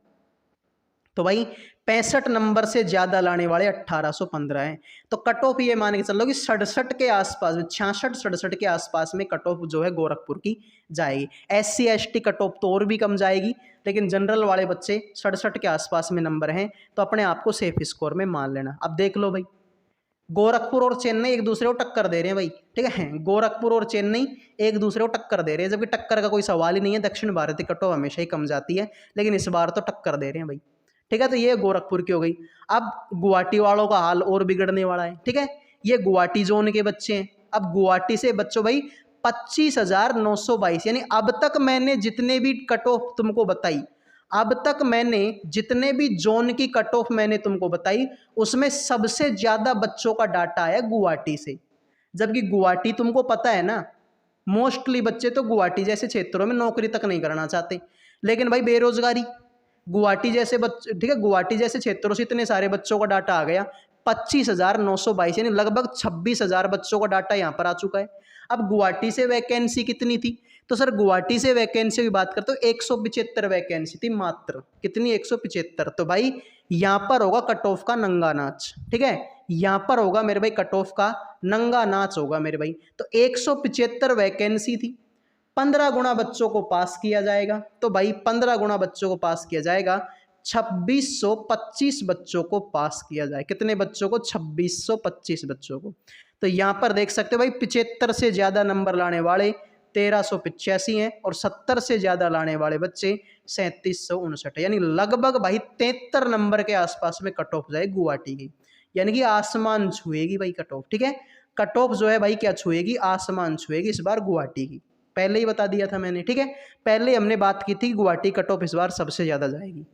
तो भाई 65 नंबर से ज़्यादा लाने वाले 1815 हैं। तो कट ऑफ ये मान के चल लो कि 67 के आसपास में, 66-67 के आसपास में कट ऑफ जो है गोरखपुर की जाएगी। SC ST कट ऑफ तो और भी कम जाएगी, लेकिन जनरल वाले बच्चे 67 के आसपास में नंबर हैं, तो अपने आप को सेफ स्कोर में मान लेना। अब देख लो भाई, गोरखपुर और चेन्नई एक दूसरे को टक्कर दे रहे हैं भाई, ठीक है। गोरखपुर और चेन्नई एक दूसरे को टक्कर दे रहे हैं, जबकि टक्कर का कोई सवाल ही नहीं है। दक्षिण भारतीय कट ऑफ हमेशा ही कम जाती है, लेकिन इस बार तो टक्कर दे रहे हैं भाई, ठीक है। तो ये गोरखपुर की हो गई। अब गुवाहाटी वालों का हाल और बिगड़ने वाला है, ठीक है। ये गुवाहाटी जोन के बच्चे हैं। अब गुवाहाटी से बच्चों भाई 25,922, यानी अब तक मैंने जितने भी कट ऑफ तुमको बताई, अब तक मैंने जितने भी जोन की कट ऑफ मैंने तुमको बताई, उसमें सबसे ज्यादा बच्चों का डाटा आया गुवाहाटी से। जबकि गुवाहाटी तुमको पता है ना, मोस्टली बच्चे तो गुवाहाटी जैसे क्षेत्रों में नौकरी तक नहीं करना चाहते, लेकिन भाई बेरोजगारी, गुवाहाटी जैसे बच्चे, ठीक है, गुवाहाटी जैसे क्षेत्रों से इतने सारे बच्चों का डाटा आ गया। 25,922, यानी लगभग 26,000 बच्चों का डाटा यहाँ पर आ चुका है। अब गुवाहाटी से वैकेंसी कितनी थी, तो सर गुवाहाटी से वैकेंसी की बात करते हो 175 वैकेंसी थी मात्र। कितनी? 175। तो भाई यहाँ पर होगा कट ऑफ का नंगा नाच, ठीक है। यहाँ पर होगा मेरे भाई कट ऑफ का नंगा नाच होगा मेरे भाई। तो 175 वैकेंसी थी, 15 गुना बच्चों को पास किया जाएगा। तो भाई 15 गुना बच्चों को पास किया जाएगा, 2625 बच्चों को पास किया जाए। कितने बच्चों को? 2625 बच्चों को। तो यहाँ पर देख सकते हो भाई 75 से ज़्यादा नंबर लाने वाले 1385 हैं, और 70 से ज़्यादा लाने वाले बच्चे 3759, यानी लगभग भाई 73 नंबर के आसपास में कट ऑफ जाए गुवाहाटी की, यानी कि आसमान छुएगी भाई कट ऑफ, ठीक है। कट ऑफ जो है भाई क्या छुएगी? आसमान छुएगी इस बार गुवाहाटी की। पहले ही बता दिया था मैंने, ठीक है। पहले हमने बात की थी गुवाहाटी कट ऑफ इस बार सबसे ज़्यादा जाएगी।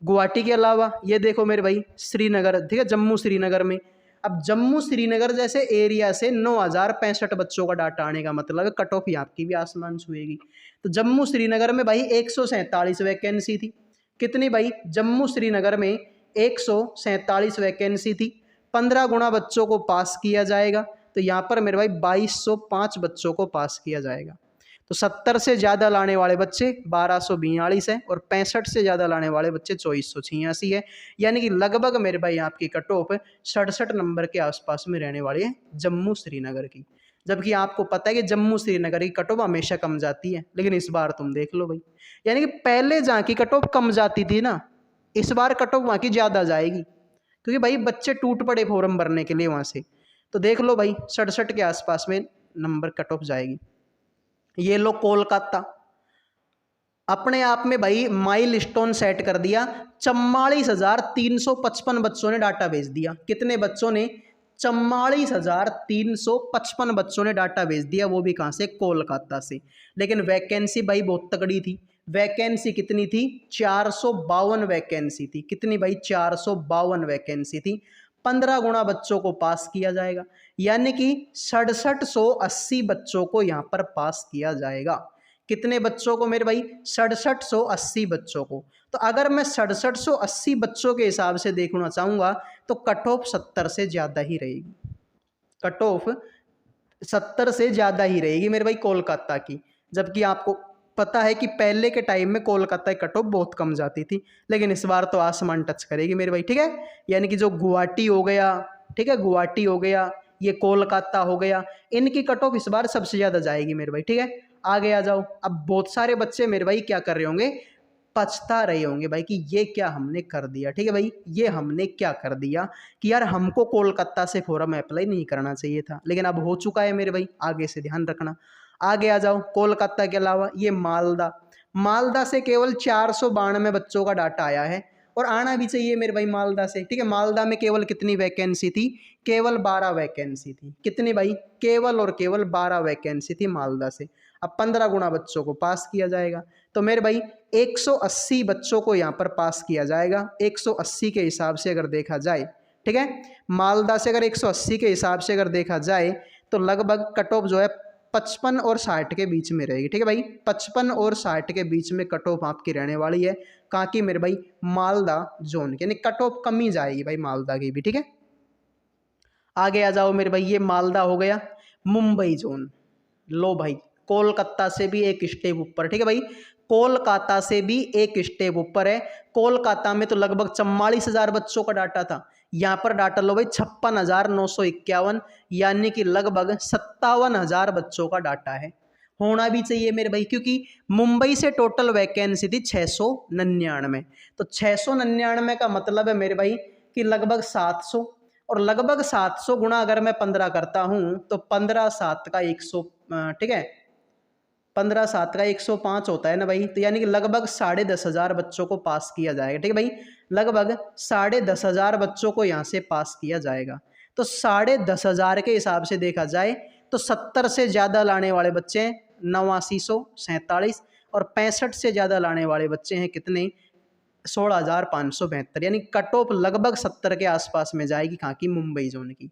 गुवाहाटी के अलावा ये देखो मेरे भाई श्रीनगर, ठीक है, जम्मू श्रीनगर में। अब जम्मू श्रीनगर जैसे एरिया से 9,065 बच्चों का डाटा आने का मतलब है कट ऑफ यहाँ की भी आसमान छुएगी। तो जम्मू श्रीनगर में भाई 147 वैकेंसी थी। कितनी भाई? जम्मू श्रीनगर में 147 वैकेंसी थी। 15 गुना बच्चों को पास किया जाएगा। तो यहाँ पर मेरे भाई 2205 बच्चों को पास किया जाएगा। तो 70 से ज़्यादा लाने वाले बच्चे 1242 हैं, और 65 से ज़्यादा लाने वाले बच्चे 2486 है, यानी कि लगभग मेरे भाई आपकी कट ऑफ 67 नंबर के आसपास में रहने वाली है जम्मू श्रीनगर की। जबकि आपको पता है कि जम्मू श्रीनगर की कट ऑफ हमेशा कम जाती है, लेकिन इस बार तुम देख लो भाई, यानी कि पहले जहाँ की कट ऑफ कम जाती थी ना, इस बार कट ऑफ वहाँ की ज़्यादा जाएगी, क्योंकि भाई बच्चे टूट पड़े फॉर्म भरने के लिए वहाँ से। तो देख लो भाई 67 के आसपास में नंबर कट ऑफ जाएगी। ये लो कोलकाता, अपने आप में भाई माइल स्टोन सेट कर दिया। 44,355 बच्चों ने डाटा भेज दिया। कितने बच्चों ने? 44,355 बच्चों ने डाटा भेज दिया, वो भी कहाँ से? कोलकाता से। लेकिन वैकेंसी भाई बहुत तगड़ी थी। वैकेंसी कितनी थी? 452 वैकेंसी थी। कितनी भाई? 452 वैकेंसी थी। 15 गुना बच्चों को पास किया जाएगा, यानी कि 6780 बच्चों को यहाँ पर पास किया जाएगा। कितने बच्चों को मेरे भाई? 6780 बच्चों को। तो अगर मैं 6780 बच्चों के हिसाब से देखना चाहूँगा तो कट ऑफ 70 से ज़्यादा ही रहेगी। कट ऑफ 70 से ज़्यादा ही रहेगी मेरे भाई कोलकाता की। जबकि आपको पता है कि पहले के टाइम में कोलकाता की कट ऑफ बहुत कम जाती थी, लेकिन इस बार तो आसमान टच करेगी मेरे भाई, ठीक है। यानी कि जो गुवाहाटी हो गया, ठीक है, गुवाहाटी हो गया, ये कोलकाता हो गया, इनकी कट ऑफ इस बार सबसे ज़्यादा जाएगी मेरे भाई, ठीक है। आगे आ जाओ। अब बहुत सारे बच्चे मेरे भाई क्या कर रहे होंगे? पछता रहे होंगे भाई कि ये क्या हमने कर दिया, ठीक है भाई, ये हमने क्या कर दिया कि यार हमको कोलकाता से फॉर्म अप्लाई नहीं करना चाहिए था, लेकिन अब हो चुका है मेरे भाई, आगे से ध्यान रखना। आगे आ जाओ। कोलकाता के अलावा ये मालदा, मालदा से केवल 492 बच्चों का डाटा आया है, और आना भी चाहिए मेरे भाई मालदा से, ठीक है। मालदा में केवल कितनी वैकेंसी थी? केवल 12 वैकेंसी थी। कितनी भाई? केवल और केवल 12 वैकेंसी थी मालदा से। अब 15 गुना बच्चों को पास किया जाएगा। तो मेरे भाई 180 बच्चों को यहाँ पर पास किया जाएगा। 180 के हिसाब से अगर देखा जाए, ठीक है, मालदा से अगर 180 के हिसाब से अगर देखा जाए तो लगभग कट ऑफ जो है 55 और 60 के बीच में रहेगी, ठीक है भाई। 55 और 60 के बीच में कट ऑफ आपकी रहने वाली है। कहाँ की मेरे भाई? मालदा जोन की, यानी कट ऑफ कम ही जाएगी भाई मालदा की भी, ठीक है। आगे आ जाओ मेरे भाई, ये मालदा हो गया। मुंबई जोन, लो भाई कोलकाता से भी एक स्टेप ऊपर, ठीक है भाई। कोलकाता से भी एक स्टेप ऊपर है। कोलकाता में तो लगभग 44,000 बच्चों का डाटा था, यहाँ पर डाटा लो भाई 56,951, यानी कि लगभग 57,000 बच्चों का डाटा है। होना भी चाहिए मेरे भाई, क्योंकि मुंबई से टोटल वैकेंसी थी 699, तो 699 का मतलब है मेरे भाई कि लगभग 700, और लगभग 700 गुणा अगर मैं 15 करता हूं तो 15 7 का 100, ठीक है, 15 7 का 105 होता है ना भाई, तो यानी कि लगभग 10,500 बच्चों को पास किया जाएगा। ठीक है भाई, लगभग 10,500 बच्चों को यहाँ से पास किया जाएगा। तो 10,500 के हिसाब से देखा जाए तो 70 से ज़्यादा लाने वाले बच्चे हैं 8947, और 65 से ज़्यादा लाने वाले बच्चे हैं कितने, 16,572, यानी कट ऑफ लगभग 70 के आसपास में जाएगी कहाँ की, मुंबई जोन की।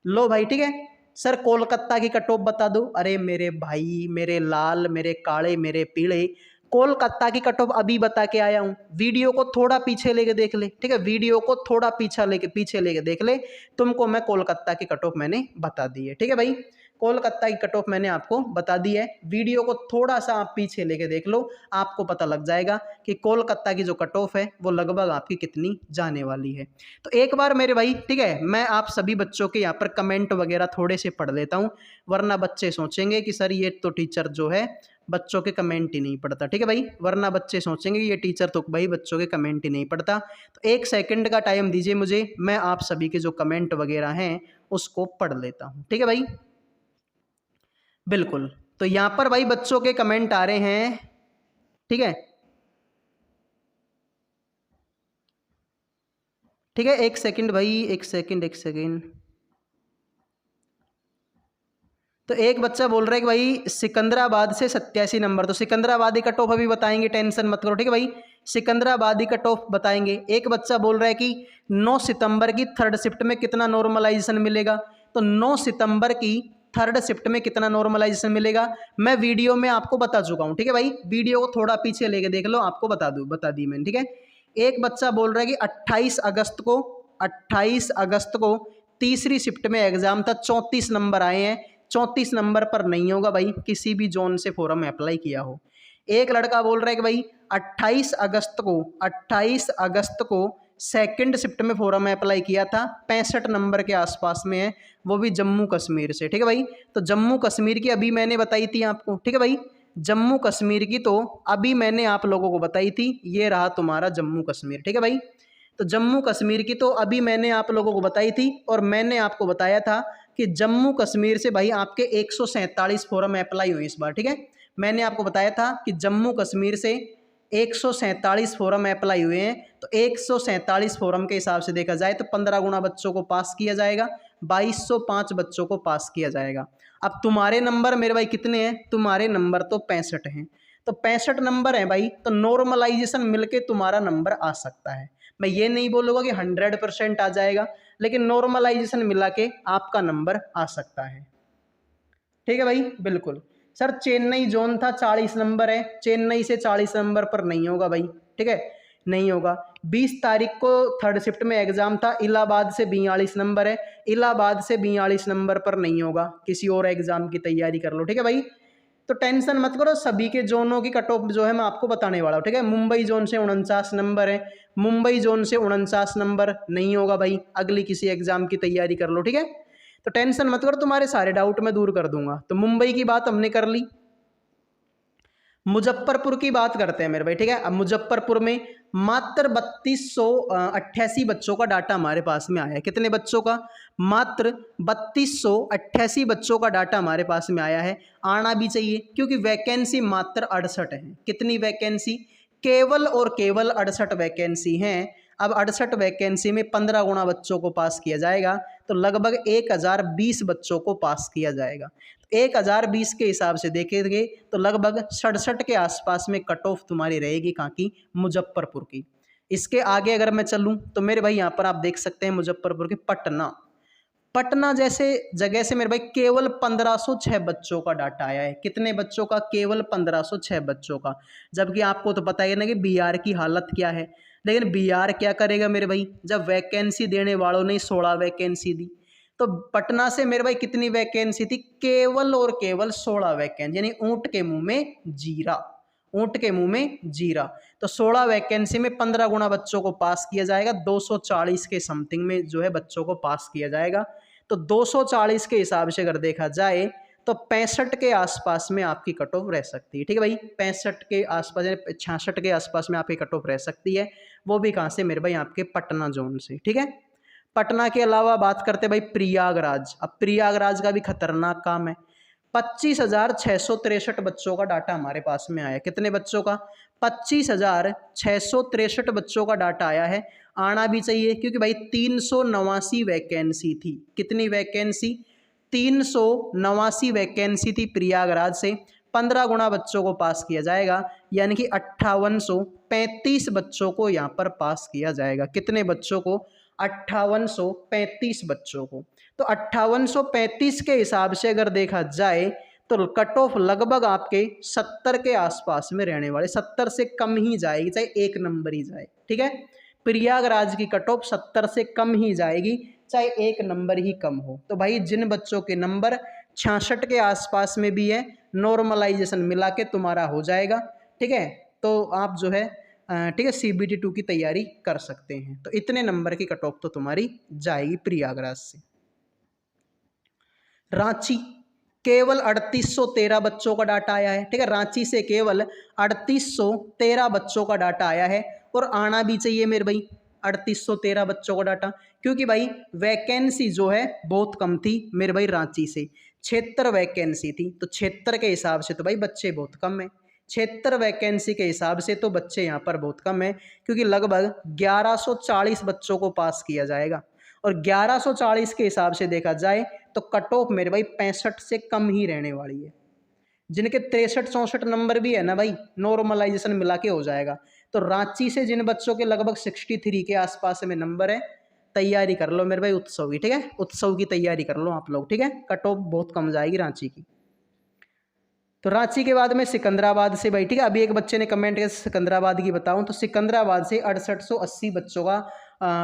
लो भाई ठीक है, सर कोलकाता की कट ऑफ बता दो। अरे मेरे भाई, मेरे लाल, मेरे काले, मेरे पीले, कोलकाता की कट ऑफ अभी बता के आया हूँ। वीडियो को थोड़ा पीछे लेके देख ले, ठीक है, वीडियो को थोड़ा पीछे लेके देख ले, तुमको मैं कोलकाता की कट ऑफ मैंने बता दी है। ठीक है भाई, कोलकाता की कट ऑफ मैंने आपको बता दी है। वीडियो को थोड़ा सा आप पीछे लेके देख लो, आपको पता लग जाएगा कि कोलकाता की जो कट ऑफ है वो लगभग आपकी कितनी जाने वाली है। तो एक बार मेरे भाई ठीक है, मैं आप सभी बच्चों के यहाँ पर कमेंट वगैरह थोड़े से पढ़ लेता हूँ, वरना बच्चे सोचेंगे कि सर ये तो टीचर जो है बच्चों के कमेंट ही नहीं पढ़ता। ठीक है भाई, वरना बच्चे सोचेंगे कि ये टीचर तो भाई बच्चों के कमेंट ही नहीं पढ़ता। तो 1 सेकंड का टाइम दीजिए मुझे, मैं आप सभी के जो कमेंट वगैरह हैं उसको पढ़ लेता हूँ। ठीक है भाई, बिल्कुल। तो यहाँ पर भाई बच्चों के कमेंट आ रहे हैं, ठीक है, ठीक है, 1 सेकंड भाई, 1 सेकंड, 1 सेकंड। तो एक बच्चा बोल रहा है कि भाई सिकंदराबाद से 87 नंबर, तो सिकंदराबादी कट ऑफ अभी बताएंगे, टेंशन मत करो। ठीक है भाई, सिकंदराबादी कट ऑफ बताएंगे। एक बच्चा बोल रहा है कि 9 सितंबर की थर्ड शिफ्ट में कितना नॉर्मलाइजेशन मिलेगा, तो 9 सितंबर की थर्ड शिफ्ट में कितना नॉर्मलाइजेशन मिलेगा मैं वीडियो में आपको बता चुका हूँ। ठीक है भाई, वीडियो को थोड़ा पीछे लेके देख लो, आपको बता दी मैंने। ठीक है, एक बच्चा बोल रहा है कि 28 अगस्त को तीसरी शिफ्ट में एग्जाम था, 34 नंबर आए हैं। 34 नंबर पर नहीं होगा भाई, किसी भी जोन से फॉर्म अप्लाई किया हो। एक लड़का बोल रहा है कि भाई 28 अगस्त को सेकंड शिफ्ट में फॉर्म अप्लाई किया था, 65 नंबर के आसपास में है, वो भी जम्मू कश्मीर से। ठीक है भाई, तो जम्मू कश्मीर की अभी मैंने बताई थी आपको। ठीक है भाई, जम्मू कश्मीर की तो अभी मैंने आप लोगों को बताई थी, ये रहा तुम्हारा जम्मू कश्मीर। ठीक है भाई, तो जम्मू कश्मीर की तो अभी मैंने आप लोगों को बताई थी, और मैंने आपको बताया था कि जम्मू कश्मीर से भाई आपके 147 फॉर्म अप्लाई हुए इस बार। ठीक है, मैंने आपको बताया था कि जम्मू कश्मीर से 147 फॉर्म अप्लाई हुए हैं, तो 147 फॉर्म के हिसाब से देखा जाए तो 15 गुना बच्चों को पास किया जाएगा, 2205 बच्चों को पास किया जाएगा। अब तुम्हारे नंबर मेरे भाई कितने हैं, तुम्हारे नंबर तो 65 हैं, तो 65 नंबर हैं भाई, तो नॉर्मलाइजेशन मिलके तुम्हारा नंबर आ सकता है। मैं ये नहीं बोलूँगा कि 100% आ जाएगा, लेकिन नॉर्मलाइजेशन मिला के आपका नंबर आ सकता है। ठीक है भाई, बिल्कुल। सर चेन्नई जोन था, 40 नंबर है, चेन्नई से 40 नंबर पर नहीं होगा भाई। ठीक है, नहीं होगा। 20 तारीख को थर्ड शिफ्ट में एग्जाम था, इलाहाबाद से 42 नंबर है, इलाहाबाद से 42 नंबर पर नहीं होगा, किसी और एग्जाम की तैयारी कर लो। ठीक है भाई, तो टेंशन मत करो, सभी के जोनों की कट ऑफ जो है मैं आपको बताने वाला हूँ। ठीक है, मुंबई जोन से 49 नंबर है, मुंबई जोन से 49 नंबर नहीं होगा भाई, अगली किसी एग्जाम की तैयारी कर लो। ठीक है, तो टेंशन मत करो, तुम्हारे सारे डाउट मैं दूर कर दूंगा। तो मुंबई की बात हमने कर ली, मुजफ्फरपुर की बात करते हैं मेरे भाई। ठीक है, अब मुजफ्फरपुर में मात्र 3288 बच्चों का डाटा हमारे पास में आया है। कितने बच्चों का, मात्र 3288 बच्चों का डाटा हमारे पास में आया है। आना भी चाहिए, क्योंकि वैकेंसी मात्र 68 है। कितनी वैकेंसी, केवल और केवल 68 वैकेंसी हैं। अब 68 वैकेंसी में 15 गुना बच्चों को पास किया जाएगा, तो लगभग 1020 बच्चों को पास किया जाएगा। 1020 के हिसाब से देखेंगे तो लगभग 67 के आसपास में कट ऑफ तुम्हारी रहेगी कहाँ की, मुजफ्फरपुर की। इसके आगे अगर मैं चलूँ तो मेरे भाई यहाँ पर आप देख सकते हैं मुजफ्फरपुर के पटना जैसे जगह से मेरे भाई केवल 1506 बच्चों का डाटा आया है। कितने बच्चों का, केवल 1506 बच्चों का। जबकि आपको तो पता है ना कि बिहार की हालत क्या है, लेकिन बिहार क्या करेगा मेरे भाई, जब वैकेंसी देने वालों ने 16 वैकेंसी दी, तो पटना से मेरे भाई कितनी वैकेंसी थी, केवल और केवल 16 वैकेंसी, यानी ऊंट के मुंह में जीरा, ऊंट के मुंह में जीरा। तो 16 वैकेंसी में 15 गुना बच्चों को पास किया जाएगा, 240 के समथिंग में जो है बच्चों को पास किया जाएगा। तो 240 के हिसाब से अगर देखा जाए तो 65 के आसपास में आपकी कट ऑफ रह सकती है। ठीक है भाई, 65 के आसपास, 66 के आसपास में आपकी कट ऑफ रह सकती है। वो भी कहाँ से मेरे भाई, आपके पटना जोन से। ठीक है, पटना के अलावा बात करते भाई प्रयागराज। अब प्रयागराज का भी खतरनाक काम है। 25,663 बच्चों का डाटा हमारे पास में आया। कितने बच्चों का? 25,663 बच्चों का डाटा आया है। आना भी चाहिए क्योंकि भाई 389 वैकेंसी थी। कितनी वैकेंसी? 389 वैकेंसी थी प्रयागराज से। 15 गुना बच्चों को पास किया जाएगा, यानी कि 5835 बच्चों को यहाँ पर पास किया जाएगा। कितने बच्चों को? 5835 बच्चों को। तो 5835 के हिसाब से अगर देखा जाए तो कट ऑफ लगभग आपके 70 के आसपास में रहने वाले, 70 से कम ही जाएगी, चाहे एक नंबर ही जाए। ठीक है, प्रयागराज की कट ऑफ 70 से कम ही जाएगी, चाहे एक नंबर ही कम हो। तो भाई जिन बच्चों के नंबर 66 के आसपास में भी है, नॉर्मलाइजेशन मिला के तुम्हारा हो जाएगा। ठीक है, तो आप जो है ठीक है CBT 2 की तैयारी कर सकते हैं। तो इतने नंबर की कट ऑफ तो तुम्हारी जाएगी प्रयागराज से। रांची, केवल 3813 बच्चों का डाटा आया है। ठीक है, रांची से केवल 3813 बच्चों का डाटा आया है, और आना भी चाहिए मेरे भाई 3813 बच्चों का डाटा, क्योंकि भाई वैकेंसी जो है बहुत कम थी मेरे भाई रांची से। 76 वैकेंसी थी, तो 76 के हिसाब से तो भाई बच्चे बहुत कम है। 76 वैकेंसी के हिसाब से तो बच्चे यहाँ पर बहुत कम है, क्योंकि लगभग 1140 बच्चों को पास किया जाएगा। और 1140 के हिसाब से देखा जाए तो कट ऑफ मेरे भाई 65 से कम ही रहने वाली है। जिनके 63-64 नंबर भी है ना भाई, नॉर्मलाइजेशन मिला के हो जाएगा। तो रांची से जिन बच्चों के लगभग 63 के आसपास में नंबर है, तैयारी कर लो मेरे भाई उत्सव की। ठीक है, उत्सव की तैयारी कर लो आप लोग। ठीक है, कट ऑफ बहुत कम जाएगी रांची की। तो रांची के बाद में सिकंदराबाद से भाई, ठीक है, अभी एक बच्चे ने कमेंट किया सिकंदराबाद की बताऊं, तो सिकंदराबाद से 6880 बच्चों का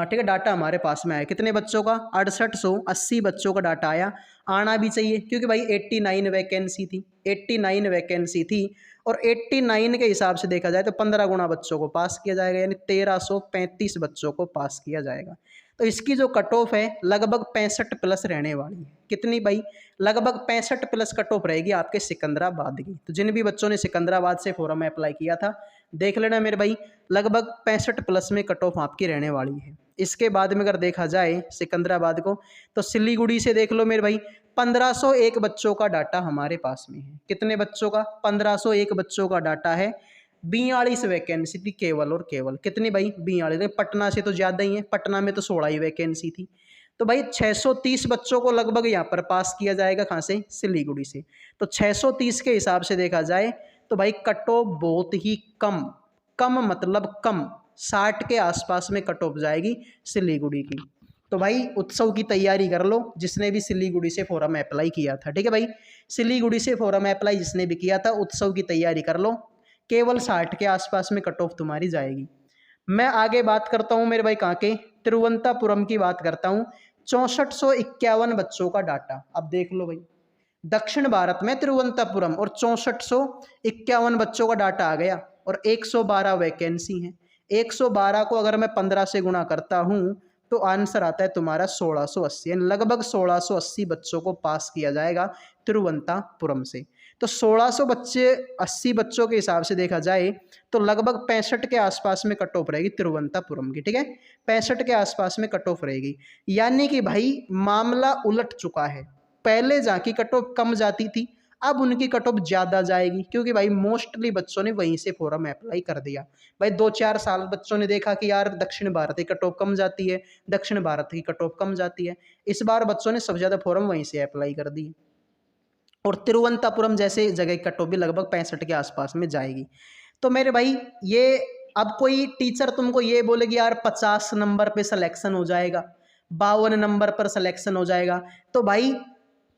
ठीक है डाटा हमारे पास में आया। कितने बच्चों का? 6880 बच्चों का डाटा आया। आना भी चाहिए क्योंकि भाई 89 वैकेंसी थी, 89 वैकेंसी थी, और 89 के हिसाब से देखा जाए तो 15 गुना बच्चों को पास किया जाएगा, यानी 1335 बच्चों को पास किया जाएगा। तो इसकी जो कट ऑफ है लगभग 65 प्लस रहने वाली है। कितनी भाई? लगभग 65 प्लस कट ऑफ रहेगी आपके सिकंदराबाद की। तो जिन भी बच्चों ने सिकंदराबाद से फॉर्म में अप्लाई किया था, देख लेना मेरे भाई, लगभग 65 प्लस में कट ऑफ आपकी रहने वाली है। इसके बाद में अगर देखा जाए सिकंदराबाद को, तो सिलीगुड़ी से देख लो मेरे भाई, 1501 बच्चों का डाटा हमारे पास में है। कितने बच्चों का? 1501 बच्चों का डाटा है। 42 वैकेंसी थी केवल और केवल। कितनी भाई? 42। पटना से तो ज़्यादा ही है, पटना में तो 16 ही वैकेंसी थी। तो भाई 630 बच्चों को लगभग यहाँ पर पास किया जाएगा। कहाँ से? सिलीगुड़ी से। तो 630 के हिसाब से देखा जाए तो भाई कट ऑफ बहुत ही कम, कम मतलब कम, 60 के आसपास में कट ऑफ जाएगी सिलीगुड़ी की। तो भाई उत्सव की तैयारी कर लो, जिसने भी सिलीगुड़ी से फॉर्म अप्लाई किया था। ठीक है भाई, सिलीगुड़ी से फॉर्म अप्लाई जिसने भी किया था, उत्सव की तैयारी कर लो, केवल 60 के आसपास में कट ऑफ तुम्हारी जाएगी। मैं आगे बात करता हूँ मेरे भाई कहाँ के, तिरुवनंतपुरम की बात करता हूँ। 6451 बच्चों का डाटा। अब देख लो भाई, दक्षिण भारत में तिरुवनंतपुरम और 6451 बच्चों का डाटा आ गया, और 112 वैकेंसी है। 112 को अगर मैं 15 से गुणा करता हूँ तो आंसर आता है तुम्हारा 1680, यानी लगभग 1680 बच्चों को पास किया जाएगा तिरुवनंतपुरम से। तो 1680 बच्चों के हिसाब से देखा जाए तो लगभग 65 के आसपास में कट ऑफ रहेगी तिरुवनंतपुरम की। ठीक है, 65 के आसपास में कट ऑफ रहेगी, यानी कि भाई मामला उलट चुका है। पहले जहाँ की कट ऑफ कम जाती थी, अब उनकी कट ऑफ ज़्यादा जाएगी, क्योंकि भाई मोस्टली बच्चों ने वहीं से फॉर्म अप्लाई कर दिया। भाई 2-4 साल बच्चों ने देखा कि यार दक्षिण भारत की कट ऑफ कम जाती है, दक्षिण भारत की कट ऑफ कम जाती है, इस बार बच्चों ने सबसे ज़्यादा फॉर्म वहीं से अप्लाई कर दी, और तिरुवनंतपुरम जैसे जगह की कट ऑफ भी लगभग 65 के आसपास में जाएगी। तो मेरे भाई ये, अब कोई टीचर तुमको ये बोले कि यार 50 नंबर पे सिलेक्शन हो जाएगा, 52 नंबर पर सिलेक्शन हो जाएगा, तो भाई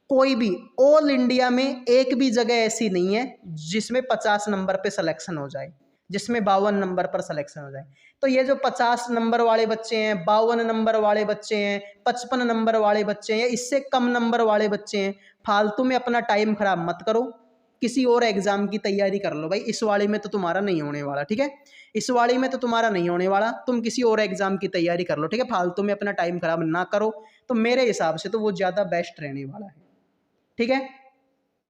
कोई भी ऑल इंडिया में एक भी जगह ऐसी नहीं है जिसमें 50 नंबर पे सिलेक्शन हो जाए, जिसमें 52 नंबर पर सिलेक्शन हो जाए। तो ये जो 50 नंबर वाले बच्चे हैं, 52 नंबर वाले बच्चे हैं, 55 नंबर वाले बच्चे हैं, इससे कम नंबर वाले बच्चे हैं, फालतू में अपना टाइम खराब मत करो, किसी और एग्जाम की तैयारी कर लो भाई, इस वाले में तो तुम्हारा नहीं होने वाला, ठीक है, इस वाले में तो तुम्हारा नहीं होने वाला, तुम किसी और एग्जाम की तैयारी कर लो, ठीक है, फालतू में अपना टाइम खराब ना करो। तो मेरे हिसाब से तो वो ज़्यादा बेस्ट रहने वाला है, ठीक है।